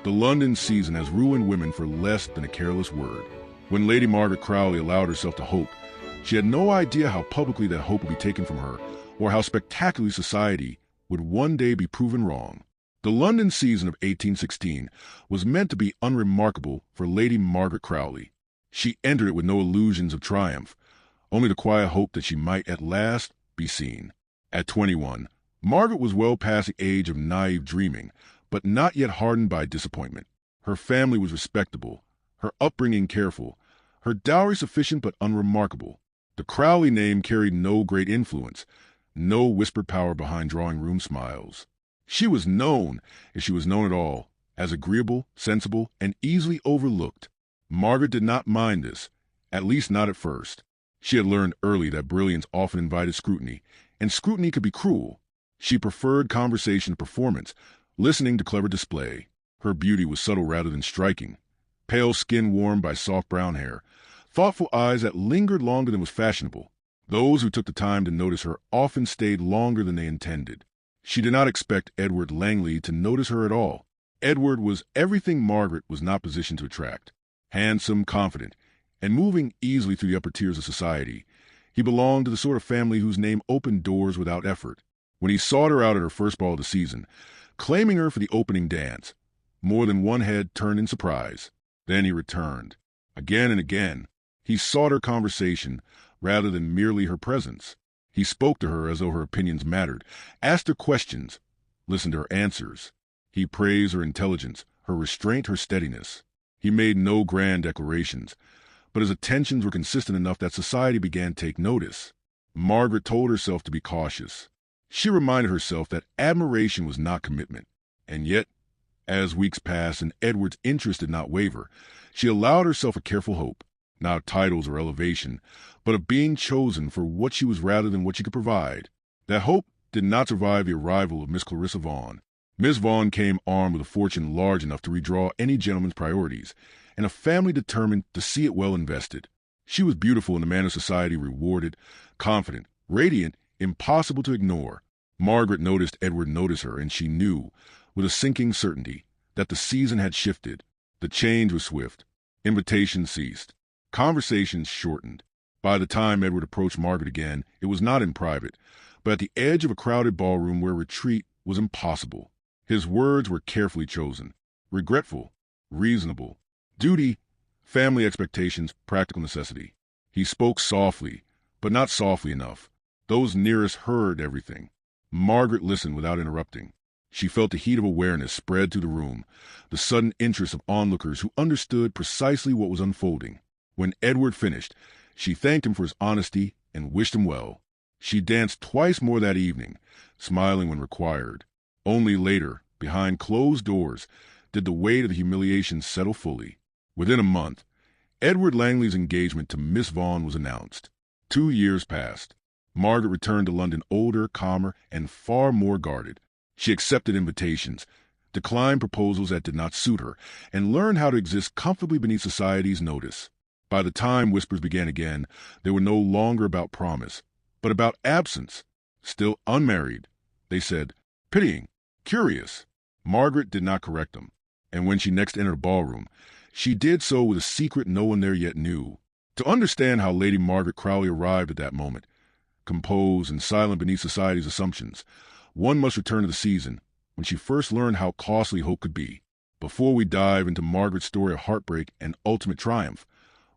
The London season has ruined women for less than a careless word. When Lady Margaret Crowley allowed herself to hope, she had no idea how publicly that hope would be taken from her, or how spectacularly society would one day be proven wrong. The London season of 1816 was meant to be unremarkable for Lady Margaret Crowley. She entered it with no illusions of triumph, only the quiet hope that she might at last be seen. At 21, Margaret was well past the age of naive dreaming, but not yet hardened by disappointment. Her family was respectable, her upbringing careful, her dowry sufficient but unremarkable. The Crowley name carried no great influence, no whispered power behind drawing-room smiles. She was known, if she was known at all, as agreeable, sensible, and easily overlooked. Margaret did not mind this, at least not at first. She had learned early that brilliance often invited scrutiny, and scrutiny could be cruel. She preferred conversation to performance, listening to clever display. Her beauty was subtle rather than striking. Pale skin warmed by soft brown hair, thoughtful eyes that lingered longer than was fashionable. Those who took the time to notice her often stayed longer than they intended. She did not expect Edward Langley to notice her at all. Edward was everything Margaret was not positioned to attract. Handsome, confident, and moving easily through the upper tiers of society, he belonged to the sort of family whose name opened doors without effort. When he sought her out at her first ball of the season, claiming her for the opening dance, more than one head turned in surprise. Then he returned. Again and again, he sought her conversation rather than merely her presence. He spoke to her as though her opinions mattered, asked her questions, listened to her answers. He praised her intelligence, her restraint, her steadiness. He made no grand declarations, but his attentions were consistent enough that society began to take notice. Margaret told herself to be cautious. She reminded herself that admiration was not commitment. And yet, as weeks passed and Edward's interest did not waver, she allowed herself a careful hope, not of titles or elevation, but of being chosen for what she was rather than what she could provide. That hope did not survive the arrival of Miss Clarissa Vaughan. Miss Vaughan came armed with a fortune large enough to redraw any gentleman's priorities, and a family determined to see it well invested. She was beautiful in the manner society rewarded, confident, radiant, impossible to ignore. Margaret noticed Edward notice her, and she knew, with a sinking certainty, that the season had shifted. The change was swift. Invitations ceased. Conversations shortened. By the time Edward approached Margaret again, it was not in private, but at the edge of a crowded ballroom where retreat was impossible. His words were carefully chosen, regretful, reasonable. Duty, family expectations, practical necessity. He spoke softly, but not softly enough. Those nearest heard everything. Margaret listened without interrupting. She felt the heat of awareness spread through the room, the sudden interest of onlookers who understood precisely what was unfolding. When Edward finished, she thanked him for his honesty and wished him well. She danced twice more that evening, smiling when required. Only later, behind closed doors, did the weight of the humiliation settle fully. Within a month, Edward Langley's engagement to Miss Vaughan was announced. 2 years passed. Margaret returned to London older, calmer, and far more guarded. She accepted invitations, declined proposals that did not suit her, and learned how to exist comfortably beneath society's notice. By the time whispers began again, they were no longer about promise, but about absence. Still unmarried, they said, pitying, curious. Margaret did not correct them, and when she next entered a ballroom, she did so with a secret no one there yet knew. To understand how Lady Margaret Crowley arrived at that moment, composed and silent beneath society's assumptions, one must return to the season when she first learned how costly hope could be. Before we dive into Margaret's story of heartbreak and ultimate triumph,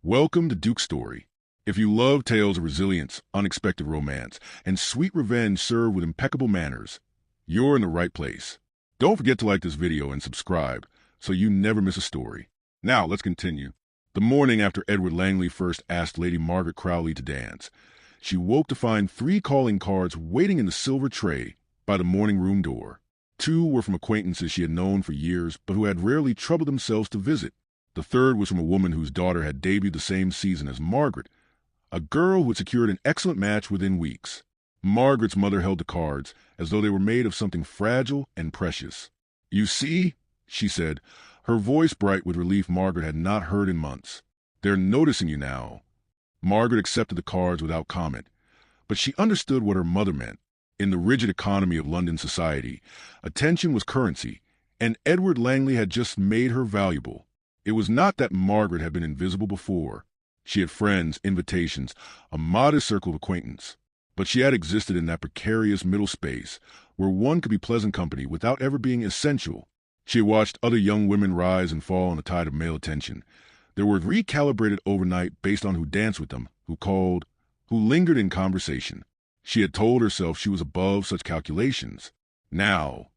welcome to Duke's story. If you love tales of resilience, unexpected romance, and sweet revenge served with impeccable manners, you're in the right place. Don't forget to like this video and subscribe so you never miss a story. Now, let's continue. The morning after Edward Langley first asked Lady Margaret Crowley to dance, she woke to find 3 calling cards waiting in the silver tray by the morning room door. 2 were from acquaintances she had known for years but who had rarely troubled themselves to visit. The third was from a woman whose daughter had debuted the same season as Margaret, a girl who had secured an excellent match within weeks. Margaret's mother held the cards as though they were made of something fragile and precious. "You see," she said, her voice bright with relief Margaret had not heard in months. "They're noticing you now." Margaret accepted the cards without comment, but she understood what her mother meant. In the rigid economy of London society, attention was currency, and Edward Langley had just made her valuable. It was not that Margaret had been invisible before. She had friends, invitations, a modest circle of acquaintance. But she had existed in that precarious middle space where one could be pleasant company without ever being essential. She had watched other young women rise and fall on the tide of male attention. They were recalibrated overnight based on who danced with them, who called, who lingered in conversation. She had told herself she was above such calculations. Now,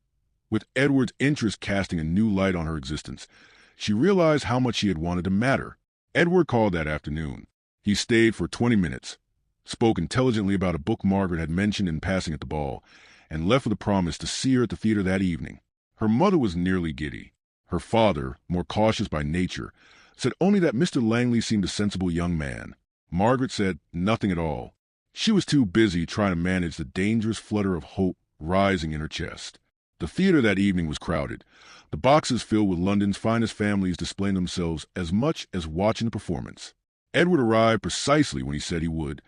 with Edward's interest casting a new light on her existence, she realized how much she had wanted to matter. Edward called that afternoon. He stayed for 20 minutes, spoke intelligently about a book Margaret had mentioned in passing at the ball, and left with a promise to see her at the theater that evening. Her mother was nearly giddy. Her father, more cautious by nature, said only that Mr. Langley seemed a sensible young man. Margaret said nothing at all. She was too busy trying to manage the dangerous flutter of hope rising in her chest. The theater that evening was crowded, the boxes filled with London's finest families displaying themselves as much as watching the performance. Edward arrived precisely when he said he would,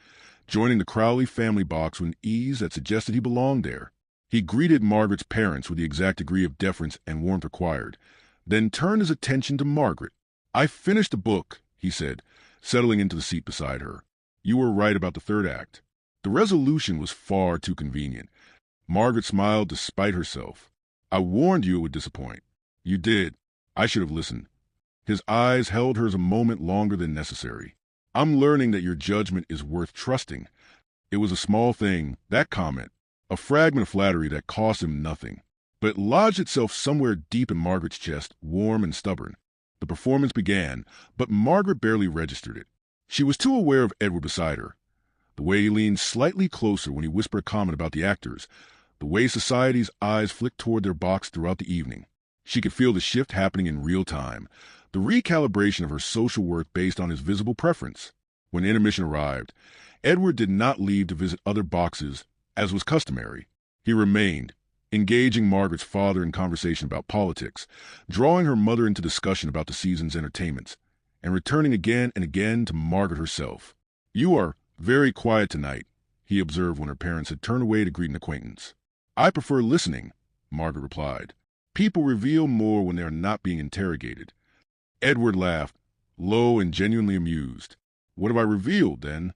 joining the Crowley family box with an ease that suggested he belonged there. He greeted Margaret's parents with the exact degree of deference and warmth required, then turned his attention to Margaret. "I finished the book," he said, settling into the seat beside her. "You were right about the third act." The resolution was far too convenient. Margaret smiled despite herself. "I warned you it would disappoint." "You did. I should have listened." His eyes held hers a moment longer than necessary. "I'm learning that your judgment is worth trusting." It was a small thing, that comment, a fragment of flattery that cost him nothing. But it lodged itself somewhere deep in Margaret's chest, warm and stubborn. The performance began, but Margaret barely registered it. She was too aware of Edward beside her. The way he leaned slightly closer when he whispered a comment about the actors, the way society's eyes flicked toward their box throughout the evening. She could feel the shift happening in real time, the recalibration of her social worth based on his visible preference. When intermission arrived, Edward did not leave to visit other boxes, as was customary. He remained, engaging Margaret's father in conversation about politics, drawing her mother into discussion about the season's entertainments, and returning again and again to Margaret herself. "You are very quiet tonight," he observed when her parents had turned away to greet an acquaintance. "I prefer listening," Margaret replied. "People reveal more when they are not being interrogated." Edward laughed, low and genuinely amused. "What have I revealed, then?"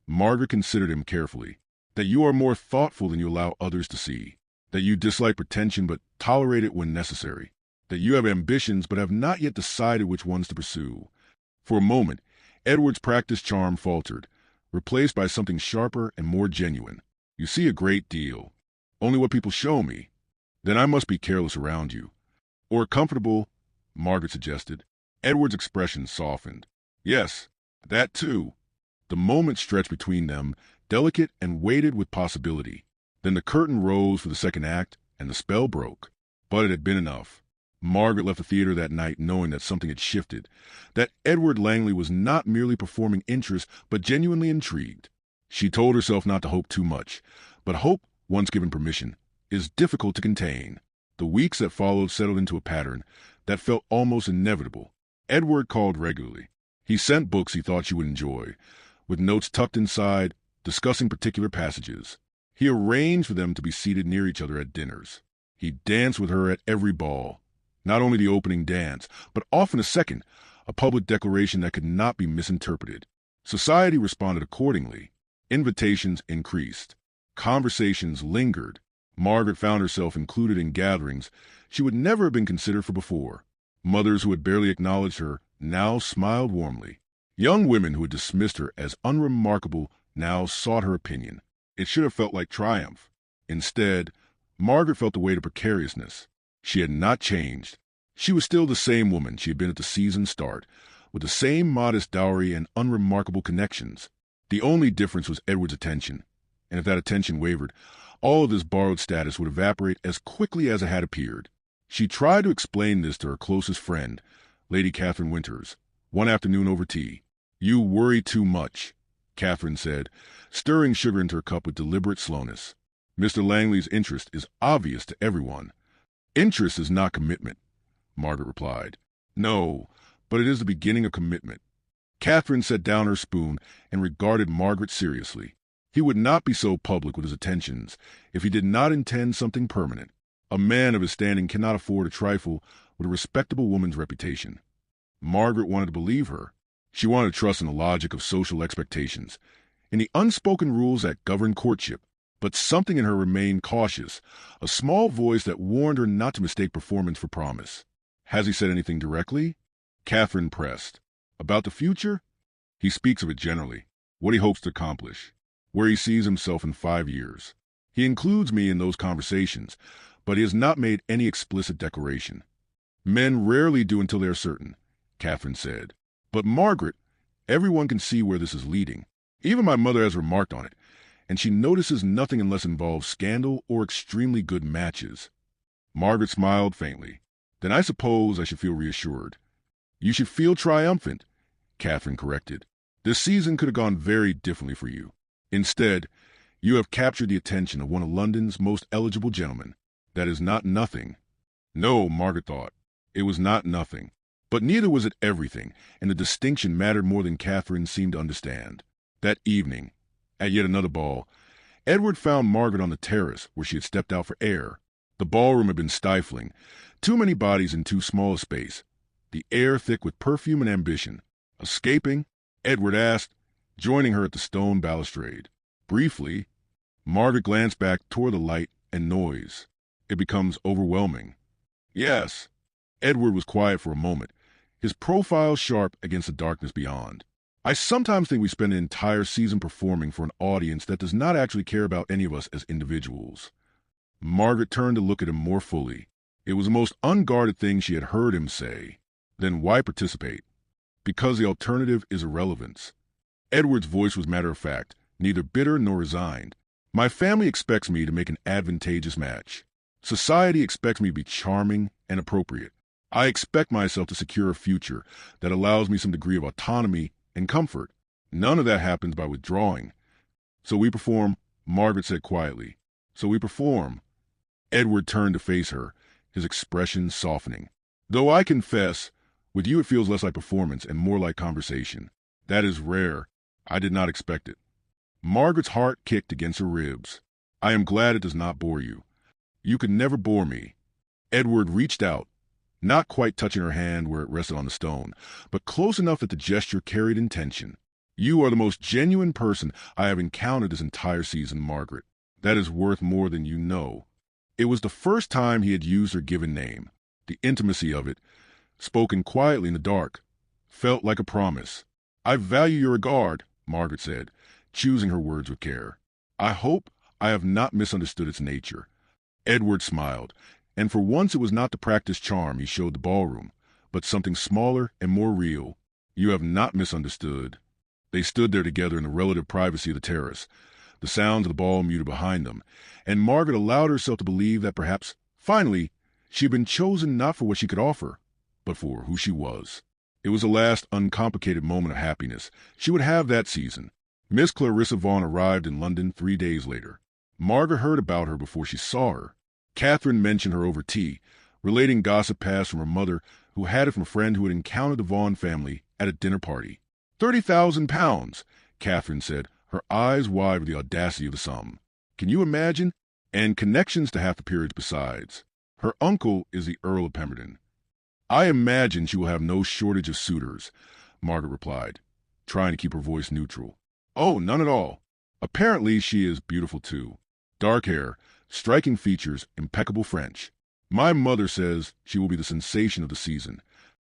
Margaret considered him carefully. "That you are more thoughtful than you allow others to see. That you dislike pretension but tolerate it when necessary. That you have ambitions but have not yet decided which ones to pursue." For a moment, Edward's practiced charm faltered, replaced by something sharper and more genuine. "You see a great deal. Only what people show me. Then I must be careless around you." "Or comfortable," Margaret suggested. Edward's expression softened. "Yes, that too." The moment stretched between them, delicate and weighted with possibility. Then the curtain rose for the second act, and the spell broke. But it had been enough. Margaret left the theater that night knowing that something had shifted, that Edward Langley was not merely performing interest, but genuinely intrigued. She told herself not to hope too much, but hope, once given permission, is difficult to contain. The weeks that followed settled into a pattern that felt almost inevitable. Edward called regularly. He sent books he thought she would enjoy, with notes tucked inside, discussing particular passages. He arranged for them to be seated near each other at dinners. He danced with her at every ball. Not only the opening dance, but often a second, a public declaration that could not be misinterpreted. Society responded accordingly. Invitations increased. Conversations lingered. Margaret found herself included in gatherings she would never have been considered for before. Mothers who had barely acknowledged her now smiled warmly. Young women who had dismissed her as unremarkable now sought her opinion. It should have felt like triumph. Instead, Margaret felt the weight of precariousness. She had not changed. She was still the same woman she had been at the season's start, with the same modest dowry and unremarkable connections. The only difference was Edward's attention, and if that attention wavered, all of this borrowed status would evaporate as quickly as it had appeared. She tried to explain this to her closest friend, Lady Catherine Winters, one afternoon over tea. "You worry too much," Catherine said, stirring sugar into her cup with deliberate slowness. "Mr. Langley's interest is obvious to everyone." "Interest is not commitment," Margaret replied. "No, but it is the beginning of commitment." Catherine set down her spoon and regarded Margaret seriously. He would not be so public with his attentions if he did not intend something permanent. A man of his standing cannot afford to trifle with a respectable woman's reputation. Margaret wanted to believe her. She wanted to trust in the logic of social expectations, in the unspoken rules that govern courtship. But something in her remained cautious, a small voice that warned her not to mistake performance for promise. Has he said anything directly? Catherine pressed. About the future? He speaks of it generally, what he hopes to accomplish, where he sees himself in 5 years. He includes me in those conversations, but he has not made any explicit declaration. Men rarely do until they are certain, Catherine said. But Margaret, everyone can see where this is leading. Even my mother has remarked on it, and she notices nothing unless it involves scandal or extremely good matches. Margaret smiled faintly. Then I suppose I should feel reassured. You should feel triumphant, Catherine corrected. This season could have gone very differently for you. Instead, you have captured the attention of one of London's most eligible gentlemen. That is not nothing. No, Margaret thought. It was not nothing. But neither was it everything, and the distinction mattered more than Catherine seemed to understand. That evening, at yet another ball, Edward found Margaret on the terrace where she had stepped out for air. The ballroom had been stifling, too many bodies in too small a space, the air thick with perfume and ambition. Escaping? Edward asked, joining her at the stone balustrade. Briefly, Margaret glanced back toward the light and noise. It becomes overwhelming. Yes. Edward was quiet for a moment, his profile sharp against the darkness beyond. I sometimes think we spend an entire season performing for an audience that does not actually care about any of us as individuals. Margaret turned to look at him more fully. It was the most unguarded thing she had heard him say. Then why participate? Because the alternative is irrelevance. Edward's voice was matter-of-fact, neither bitter nor resigned. My family expects me to make an advantageous match. Society expects me to be charming and appropriate. I expect myself to secure a future that allows me some degree of autonomy and comfort. None of that happens by withdrawing. So we perform, Margaret said quietly. So we perform. Edward turned to face her, his expression softening. Though I confess, with you it feels less like performance and more like conversation. That is rare. I did not expect it. Margaret's heart kicked against her ribs. I am glad it does not bore you. You could never bore me. Edward reached out, not quite touching her hand where it rested on the stone, but close enough that the gesture carried intention. You are the most genuine person I have encountered this entire season, Margaret. That is worth more than you know. It was the first time he had used her given name. The intimacy of it, spoken quietly in the dark, felt like a promise. I value your regard, Margaret said, choosing her words with care. I hope I have not misunderstood its nature. Edward smiled, and for once it was not the practiced charm he showed the ballroom, but something smaller and more real. You have not misunderstood. They stood there together in the relative privacy of the terrace, the sounds of the ball muted behind them, and Margaret allowed herself to believe that perhaps, finally, she had been chosen not for what she could offer, but for who she was. It was the last uncomplicated moment of happiness she would have that season. Miss Clarissa Vaughan arrived in London 3 days later. Margaret heard about her before she saw her. Catherine mentioned her over tea, relating gossip passed from her mother, who had it from a friend who had encountered the Vaughan family at a dinner party. £30,000, Catherine said, her eyes wide with the audacity of the sum. Can you imagine? And connections to half the peerage besides. Her uncle is the Earl of Pemberton. I imagine she will have no shortage of suitors, Margaret replied, trying to keep her voice neutral. Oh, none at all. Apparently she is beautiful too. Dark hair, striking features, impeccable French. My mother says she will be the sensation of the season.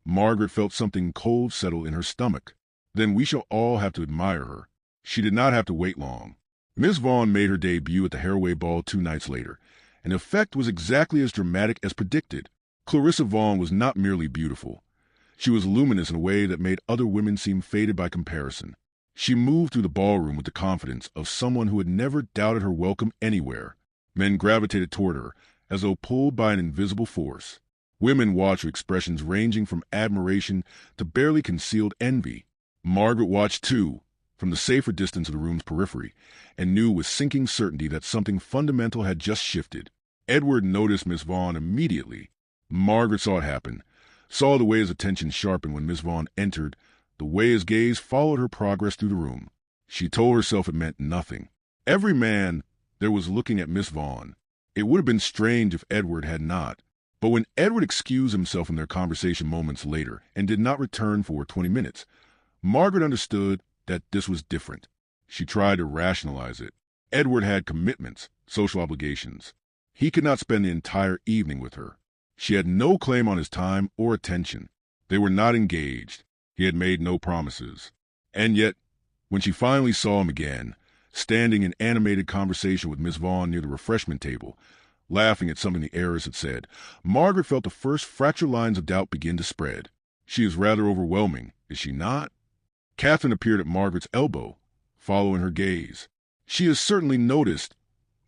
Margaret felt something cold settle in her stomach. Then we shall all have to admire her. She did not have to wait long. Miss Vaughan made her debut at the Heroine ball 2 nights later, and the effect was exactly as dramatic as predicted. Clarissa Vaughan was not merely beautiful. She was luminous in a way that made other women seem faded by comparison. She moved through the ballroom with the confidence of someone who had never doubted her welcome anywhere. Men gravitated toward her, as though pulled by an invisible force. Women watched with expressions ranging from admiration to barely concealed envy. Margaret watched too, from the safer distance of the room's periphery, and knew with sinking certainty that something fundamental had just shifted. Edward noticed Miss Vaughan immediately. Margaret saw it happen, saw the way his attention sharpened when Miss Vaughan entered, the way his gaze followed her progress through the room. She told herself it meant nothing. Every man there was looking at Miss Vaughan. It would have been strange if Edward had not. But when Edward excused himself from their conversation moments later and did not return for 20 minutes, Margaret understood that this was different. She tried to rationalize it. Edward had commitments, social obligations. He could not spend the entire evening with her. She had no claim on his time or attention. They were not engaged. He had made no promises. And yet, when she finally saw him again, standing in animated conversation with Miss Vaughn near the refreshment table, laughing at something the heiress had said, Margaret felt the first fractured lines of doubt begin to spread. She is rather overwhelming, is she not? Catherine appeared at Margaret's elbow, following her gaze. She has certainly noticed,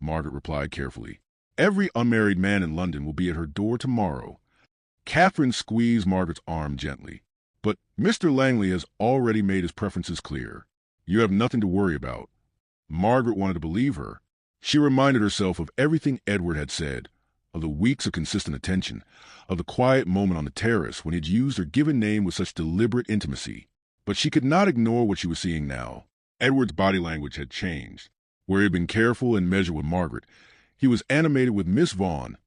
Margaret replied carefully. Every unmarried man in London will be at her door tomorrow. Catherine squeezed Margaret's arm gently. But Mr. Langley has already made his preferences clear. You have nothing to worry about. Margaret wanted to believe her. She reminded herself of everything Edward had said, of the weeks of consistent attention, of the quiet moment on the terrace when he had used her given name with such deliberate intimacy. But she could not ignore what she was seeing now. Edward's body language had changed. Where he had been careful and measured with Margaret, he was animated with Miss Vaughn,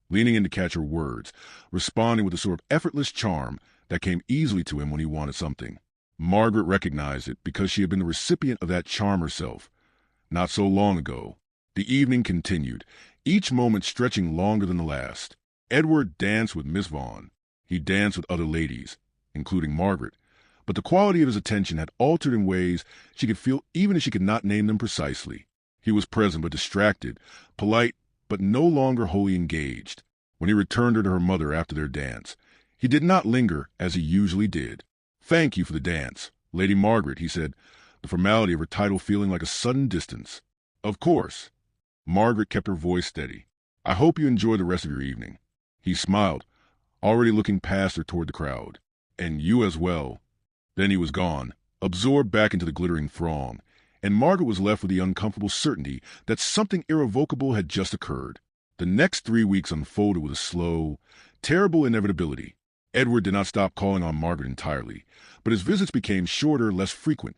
leaning in to catch her words, responding with a sort of effortless charm that came easily to him when he wanted something. Margaret recognized it because she had been the recipient of that charm herself. Not so long ago. The evening continued, each moment stretching longer than the last. Edward danced with Miss Vaughn. He danced with other ladies, including Margaret. But the quality of his attention had altered in ways she could feel even if she could not name them precisely. He was present but distracted, polite but no longer wholly engaged. When he returned her to her mother after their dance, he did not linger as he usually did. "Thank you for the dance, Lady Margaret," he said, the formality of her title feeling like a sudden distance. "Of course." Margaret kept her voice steady. "I hope you enjoy the rest of your evening." He smiled, already looking past her toward the crowd. "And you as well." Then he was gone, absorbed back into the glittering throng, and Margaret was left with the uncomfortable certainty that something irrevocable had just occurred. The next 3 weeks unfolded with a slow, terrible inevitability. Edward did not stop calling on Margaret entirely, but his visits became shorter, less frequent,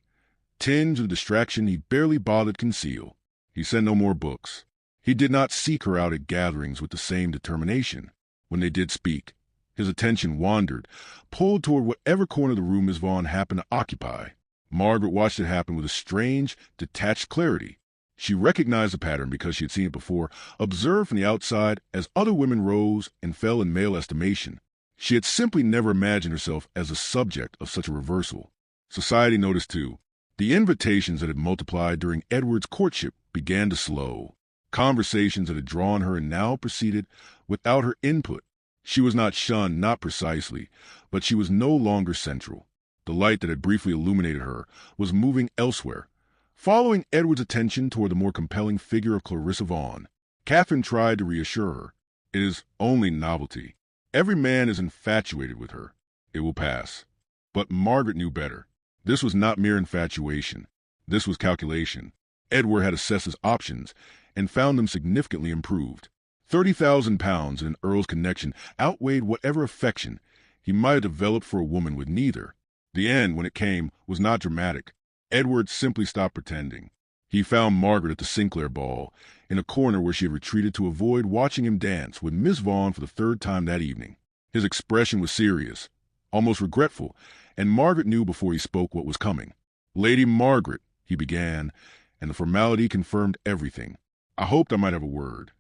tinged with distraction he barely bothered to conceal. He sent no more books. He did not seek her out at gatherings with the same determination. When they did speak, his attention wandered, pulled toward whatever corner of the room Miss Vaughn happened to occupy. Margaret watched it happen with a strange, detached clarity. She recognized the pattern because she had seen it before, observed from the outside as other women rose and fell in male estimation. She had simply never imagined herself as the subject of such a reversal. Society noticed, too. The invitations that had multiplied during Edward's courtship began to slow. Conversations that had drawn her now proceeded without her input. She was not shunned, not precisely, but she was no longer central. The light that had briefly illuminated her was moving elsewhere, following Edward's attention toward the more compelling figure of Clarissa Vaughn. Catherine tried to reassure her. It is only novelty. Every man is infatuated with her. It will pass. But Margaret knew better. This was not mere infatuation. This was calculation. Edward had assessed his options and found them significantly improved. £30,000 in an earl's connection outweighed whatever affection he might have developed for a woman with neither. The end, when it came, was not dramatic. Edward simply stopped pretending. He found Margaret at the Sinclair ball, in a corner where she had retreated to avoid watching him dance with Miss Vaughn for the third time that evening. His expression was serious, almost regretful, and Margaret knew before he spoke what was coming. "Lady Margaret," he began, and the formality confirmed everything. "I hoped I might have a word."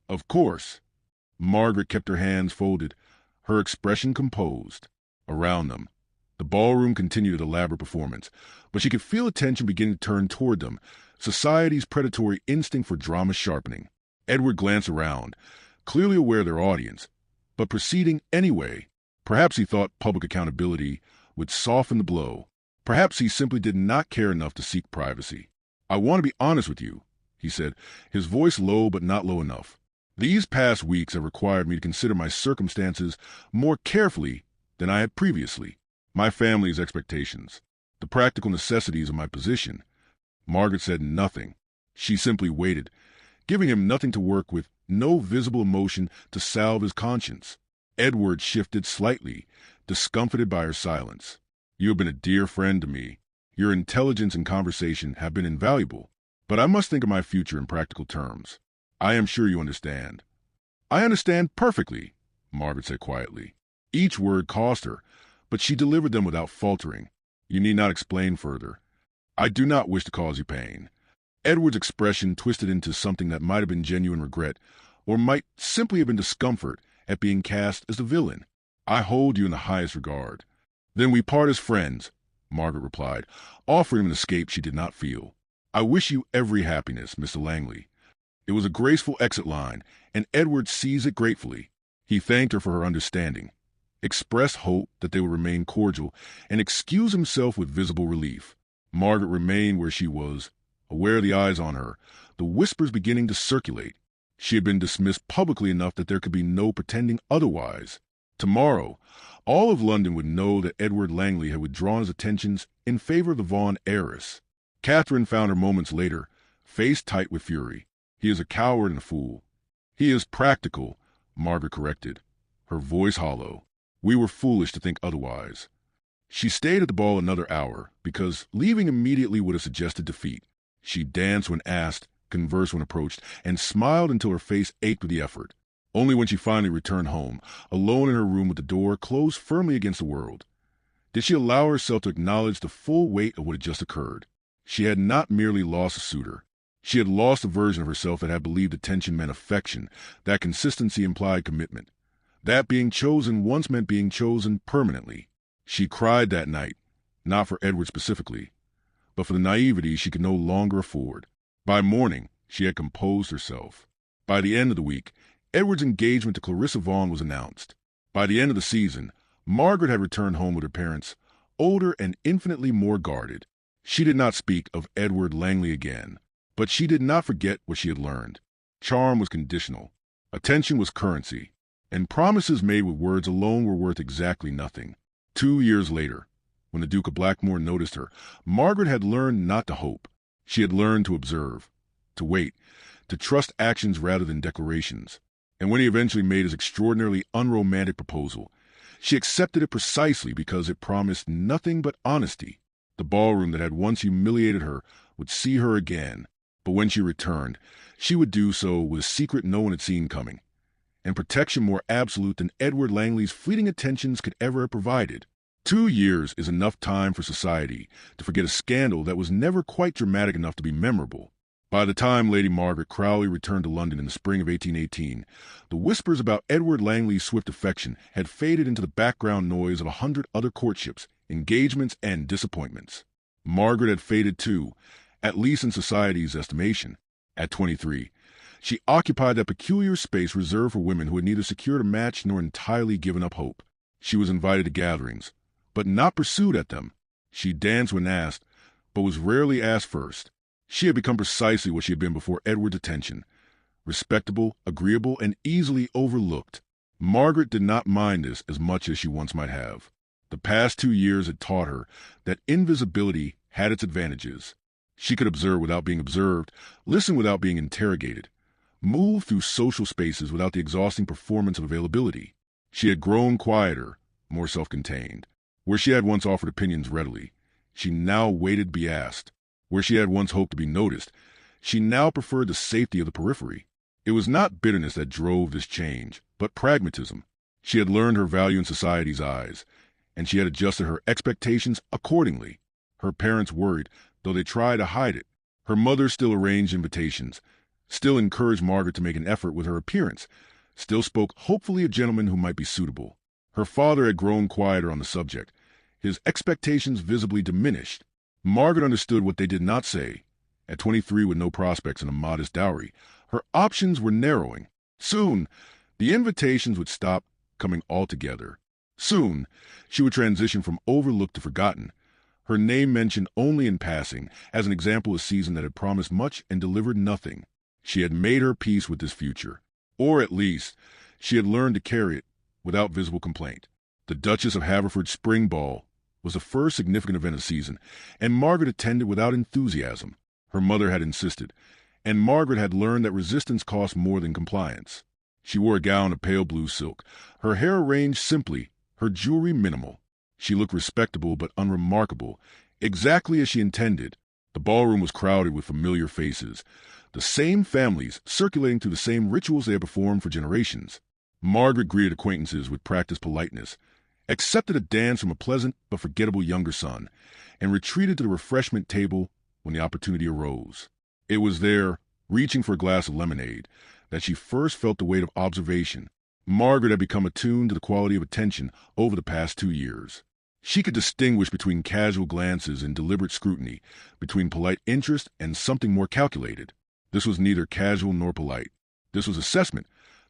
"Of course." Margaret kept her hands folded, her expression composed. Around them, the ballroom continued its elaborate performance, but she could feel attention beginning to turn toward them, society's predatory instinct for drama sharpening. Edward glanced around, clearly aware of their audience, but proceeding anyway. Perhaps he thought public accountability would soften the blow. Perhaps he simply did not care enough to seek privacy. "I want to be honest with you," he said, his voice low but not low enough. "These past weeks have required me to consider my circumstances more carefully than I had previously. My family's expectations, the practical necessities of my position." Margaret said nothing. She simply waited, giving him nothing to work with, no visible emotion to salve his conscience. Edward shifted slightly, discomfited by her silence. "You have been a dear friend to me. Your intelligence and conversation have been invaluable, but I must think of my future in practical terms. I am sure you understand." "I understand perfectly," Margaret said quietly. Each word cost her, but she delivered them without faltering. "You need not explain further. I do not wish to cause you pain." Edward's expression twisted into something that might have been genuine regret, or might simply have been discomfort at being cast as the villain. "I hold you in the highest regard." "Then we part as friends," Margaret replied, offering him an escape she did not feel. "I wish you every happiness, Mr. Langley." It was a graceful exit line, and Edward seized it gratefully. He thanked her for her understanding, expressed hope that they would remain cordial, and excused himself with visible relief. Margaret remained where she was, aware of the eyes on her, the whispers beginning to circulate. She had been dismissed publicly enough that there could be no pretending otherwise. Tomorrow, all of London would know that Edward Langley had withdrawn his attentions in favor of the Vaughan heiress. Catherine found her moments later, face tight with fury. "He is a coward and a fool." "He is practical," Margaret corrected, her voice hollow. "We were foolish to think otherwise." She stayed at the ball another hour, because leaving immediately would have suggested defeat. She danced when asked, conversed when approached, and smiled until her face ached with the effort. Only when she finally returned home, alone in her room with the door closed firmly against the world, did she allow herself to acknowledge the full weight of what had just occurred. She had not merely lost a suitor. She had lost a version of herself that had believed attention meant affection, that consistency implied commitment, that being chosen once meant being chosen permanently. She cried that night, not for Edward specifically, but for the naivety she could no longer afford. By morning, she had composed herself. By the end of the week, Edward's engagement to Clarissa Vaughan was announced. By the end of the season, Margaret had returned home with her parents, older and infinitely more guarded. She did not speak of Edward Langley again, but she did not forget what she had learned. Charm was conditional, attention was currency, and promises made with words alone were worth exactly nothing. 2 years later, when the Duke of Blackmore noticed her, Margaret had learned not to hope. She had learned to observe, to wait, to trust actions rather than declarations. And when he eventually made his extraordinarily unromantic proposal, she accepted it precisely because it promised nothing but honesty. The ballroom that had once humiliated her would see her again, but when she returned, she would do so with a secret no one had seen coming, and protection more absolute than Edward Langley's fleeting attentions could ever have provided. 2 years is enough time for society to forget a scandal that was never quite dramatic enough to be memorable. By the time Lady Margaret Crowley returned to London in the spring of 1818, the whispers about Edward Langley's swift affection had faded into the background noise of 100 other courtships, engagements, and disappointments. Margaret had faded too, at least in society's estimation. At 23, she occupied that peculiar space reserved for women who had neither secured a match nor entirely given up hope. She was invited to gatherings, but not pursued at them. She danced when asked, but was rarely asked first. She had become precisely what she had been before Edward's attention: respectable, agreeable, and easily overlooked. Margaret did not mind this as much as she once might have. The past 2 years had taught her that invisibility had its advantages. She could observe without being observed, listen without being interrogated, move through social spaces without the exhausting performance of availability. She had grown quieter, more self-contained. Where she had once offered opinions readily, she now waited to be asked. Where she had once hoped to be noticed, she now preferred the safety of the periphery. It was not bitterness that drove this change, but pragmatism. She had learned her value in society's eyes, and she had adjusted her expectations accordingly. Her parents worried, though they tried to hide it. Her mother still arranged invitations, still encouraged Margaret to make an effort with her appearance, still spoke hopefully of gentlemen who might be suitable. Her father had grown quieter on the subject, his expectations visibly diminished. Margaret understood what they did not say. At 23, with no prospects and a modest dowry, her options were narrowing. Soon, the invitations would stop coming altogether. Soon, she would transition from overlooked to forgotten, her name mentioned only in passing, as an example of a season that had promised much and delivered nothing. She had made her peace with this future, or at least, she had learned to carry it without visible complaint. The Duchess of Haverford's spring ball was the first significant event of the season, and Margaret attended without enthusiasm. Her mother had insisted, and Margaret had learned that resistance cost more than compliance. She wore a gown of pale blue silk, her hair arranged simply, her jewelry minimal. She looked respectable but unremarkable, exactly as she intended, The ballroom was crowded with familiar faces, the same families circulating through the same rituals they had performed for generations. Margaret greeted acquaintances with practiced politeness, accepted a dance from a pleasant but forgettable younger son, and retreated to the refreshment table when the opportunity arose. It was there, reaching for a glass of lemonade, that she first felt the weight of observation. Margaret had become attuned to the quality of attention over the past 2 years. She could distinguish between casual glances and deliberate scrutiny, between polite interest and something more calculated. This was neither casual nor polite. This was assessment,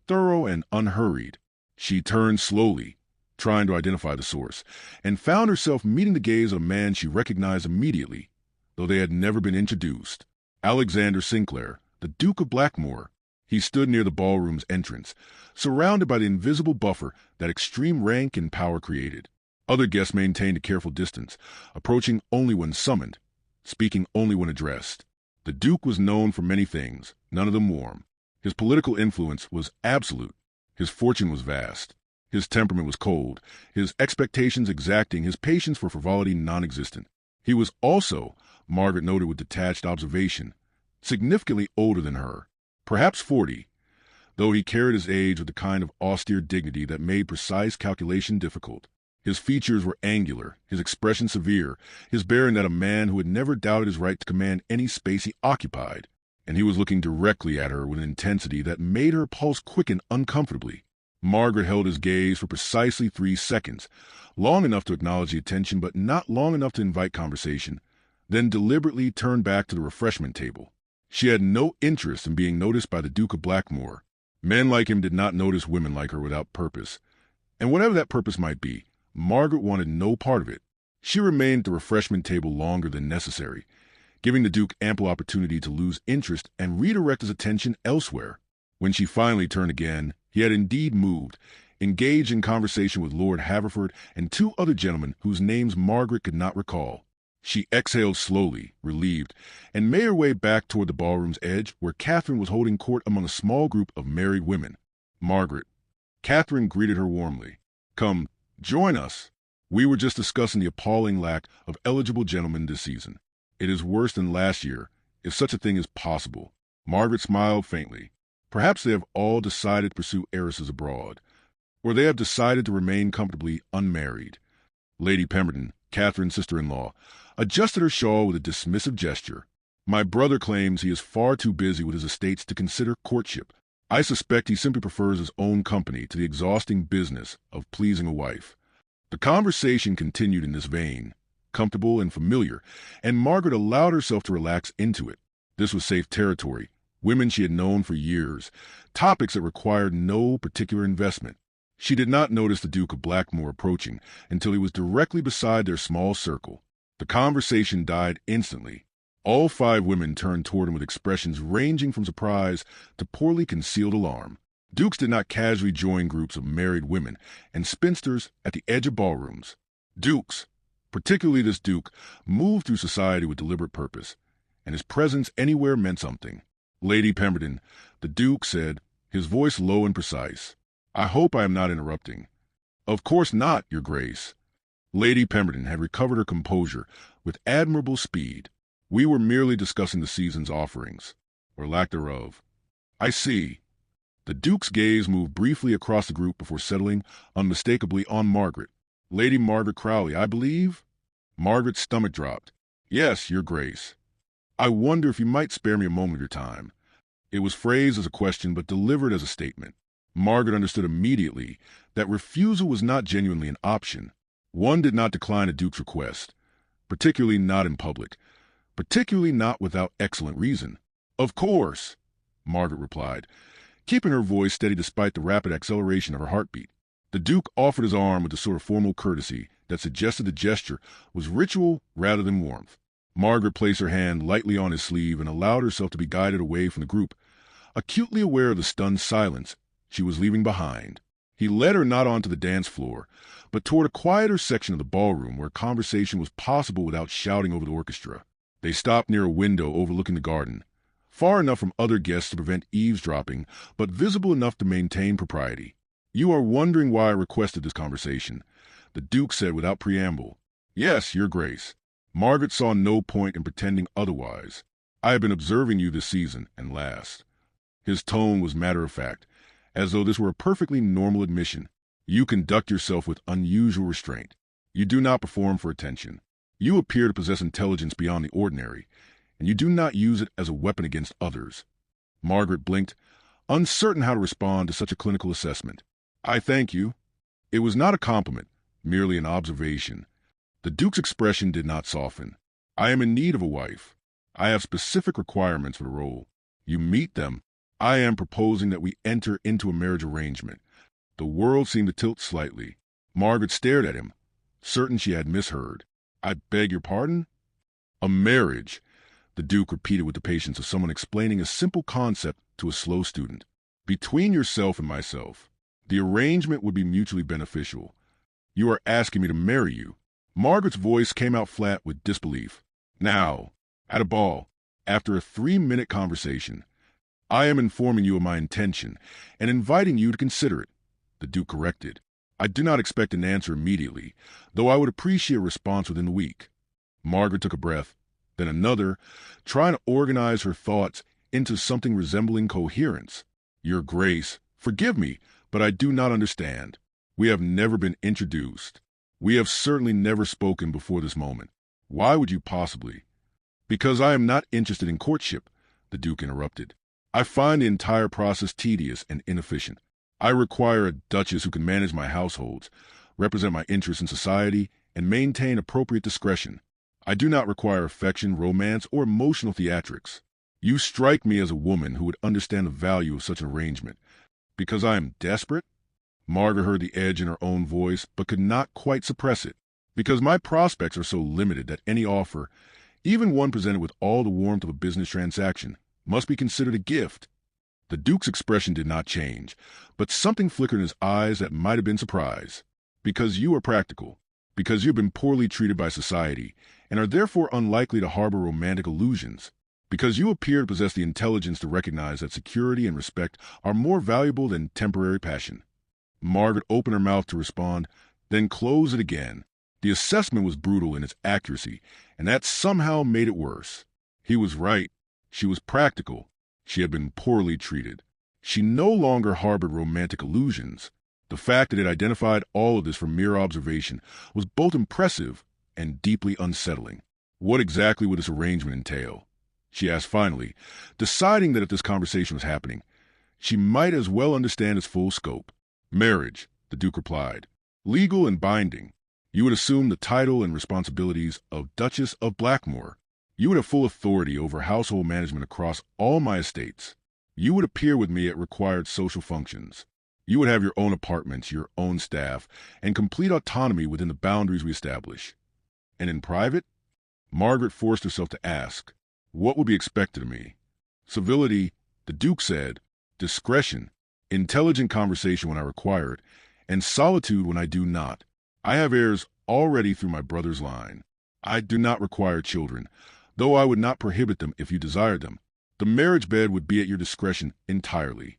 thorough and unhurried. She turned slowly, trying to identify the source, and found herself meeting the gaze of a man she recognized immediately, though they had never been introduced. Alexander Sinclair, the Duke of Blackmore. He stood near the ballroom's entrance, surrounded by the invisible buffer that extreme rank and power created. Other guests maintained a careful distance, approaching only when summoned, speaking only when addressed. The Duke was known for many things, none of them warm. His political influence was absolute. His fortune was vast. His temperament was cold, his expectations exacting, his patience for frivolity non-existent. He was also, Margaret noted with detached observation, significantly older than her, perhaps 40, though he carried his age with the kind of austere dignity that made precise calculation difficult. His features were angular, his expression severe, his bearing that of a man who had never doubted his right to command any space he occupied, and he was looking directly at her with an intensity that made her pulse quicken uncomfortably. Margaret held his gaze for precisely 3 seconds, long enough to acknowledge the attention but not long enough to invite conversation, then deliberately turned back to the refreshment table. She had no interest in being noticed by the Duke of Blackmore. Men like him did not notice women like her without purpose, and whatever that purpose might be, Margaret wanted no part of it. She remained at the refreshment table longer than necessary, giving the Duke ample opportunity to lose interest and redirect his attention elsewhere. When she finally turned again, he had indeed moved, engaged in conversation with Lord Haverford and 2 other gentlemen whose names Margaret could not recall. She exhaled slowly, relieved, and made her way back toward the ballroom's edge where Catherine was holding court among a small group of married women. Margaret. Catherine greeted her warmly. Come, join us. We were just discussing the appalling lack of eligible gentlemen this season. It is worse than last year, if such a thing is possible. Margaret smiled faintly. Perhaps they have all decided to pursue heiresses abroad, or they have decided to remain comfortably unmarried. Lady Pemberton, Catherine's sister-in-law, adjusted her shawl with a dismissive gesture. My brother claims he is far too busy with his estates to consider courtship. I suspect he simply prefers his own company to the exhausting business of pleasing a wife. The conversation continued in this vein, comfortable and familiar, and Margaret allowed herself to relax into it. This was safe territory, women she had known for years, topics that required no particular investment. She did not notice the Duke of Blackmore approaching until he was directly beside their small circle. The conversation died instantly. All 5 women turned toward him with expressions ranging from surprise to poorly concealed alarm. Dukes did not casually join groups of married women and spinsters at the edge of ballrooms. Dukes, particularly this Duke, moved through society with deliberate purpose, and his presence anywhere meant something. Lady Pemberton, the Duke said, his voice low and precise. I hope I am not interrupting. Of course not, Your Grace. Lady Pemberton had recovered her composure with admirable speed. We were merely discussing the season's offerings, or lack thereof. I see. The Duke's gaze moved briefly across the group before settling unmistakably on Margaret. Lady Margaret Crowley, I believe? Margaret's stomach dropped. Yes, Your Grace. I wonder if you might spare me a moment of your time. It was phrased as a question but delivered as a statement. Margaret understood immediately that refusal was not genuinely an option. One did not decline a Duke's request, particularly not in public, particularly not without excellent reason. Of course, Margaret replied, keeping her voice steady despite the rapid acceleration of her heartbeat. The Duke offered his arm with the sort of formal courtesy that suggested the gesture was ritual rather than warmth. Margaret placed her hand lightly on his sleeve and allowed herself to be guided away from the group. Acutely aware of the stunned silence she was leaving behind, he led her not onto the dance floor, but toward a quieter section of the ballroom where conversation was possible without shouting over the orchestra. They stopped near a window overlooking the garden, far enough from other guests to prevent eavesdropping, but visible enough to maintain propriety. You are wondering why I requested this conversation, the Duke said without preamble. Yes, Your Grace. Margaret saw no point in pretending otherwise. I have been observing you this season and last. His tone was matter-of-fact, as though this were a perfectly normal admission. You conduct yourself with unusual restraint. You do not perform for attention. You appear to possess intelligence beyond the ordinary, and you do not use it as a weapon against others. Margaret blinked, uncertain how to respond to such a clinical assessment. I thank you. It was not a compliment, merely an observation. The Duke's expression did not soften. I am in need of a wife. I have specific requirements for the role. You meet them. I am proposing that we enter into a marriage arrangement. The world seemed to tilt slightly. Margaret stared at him, certain she had misheard. I beg your pardon? A marriage, the Duke repeated with the patience of someone explaining a simple concept to a slow student. Between yourself and myself, the arrangement would be mutually beneficial. You are asking me to marry you. Margaret's voice came out flat with disbelief. Now, at a ball, after a 3-minute conversation, I am informing you of my intention and inviting you to consider it, the Duke corrected. I do not expect an answer immediately, though I would appreciate a response within the week. Margaret took a breath, then another, trying to organize her thoughts into something resembling coherence. Your Grace, forgive me, but I do not understand. We have never been introduced. We have certainly never spoken before this moment. Why would you possibly? Because I am not interested in courtship, the Duke interrupted. I find the entire process tedious and inefficient. I require a duchess who can manage my households, represent my interests in society, and maintain appropriate discretion. I do not require affection, romance, or emotional theatrics. You strike me as a woman who would understand the value of such an arrangement. Because I am desperate? Margaret heard the edge in her own voice, but could not quite suppress it. Because my prospects are so limited that any offer, even one presented with all the warmth of a business transaction, must be considered a gift. The Duke's expression did not change, but something flickered in his eyes that might have been surprise. Because you are practical, because you have been poorly treated by society, and are therefore unlikely to harbor romantic illusions, because you appear to possess the intelligence to recognize that security and respect are more valuable than temporary passion. Margaret opened her mouth to respond, then closed it again. The assessment was brutal in its accuracy, and that somehow made it worse. He was right. She was practical. She had been poorly treated. She no longer harbored romantic illusions. The fact that it identified all of this from mere observation was both impressive and deeply unsettling. What exactly would this arrangement entail? She asked finally, deciding that if this conversation was happening, she might as well understand its full scope. Marriage, the Duke replied. Legal and binding. You would assume the title and responsibilities of Duchess of Blackmore. You would have full authority over household management across all my estates. You would appear with me at required social functions. You would have your own apartments, your own staff, and complete autonomy within the boundaries we establish. And in private? Margaret forced herself to ask, what would be expected of me? Civility, the Duke said, discretion, intelligent conversation when I require it, and solitude when I do not. I have heirs already through my brother's line. I do not require children, though I would not prohibit them if you desired them. The marriage bed would be at your discretion entirely.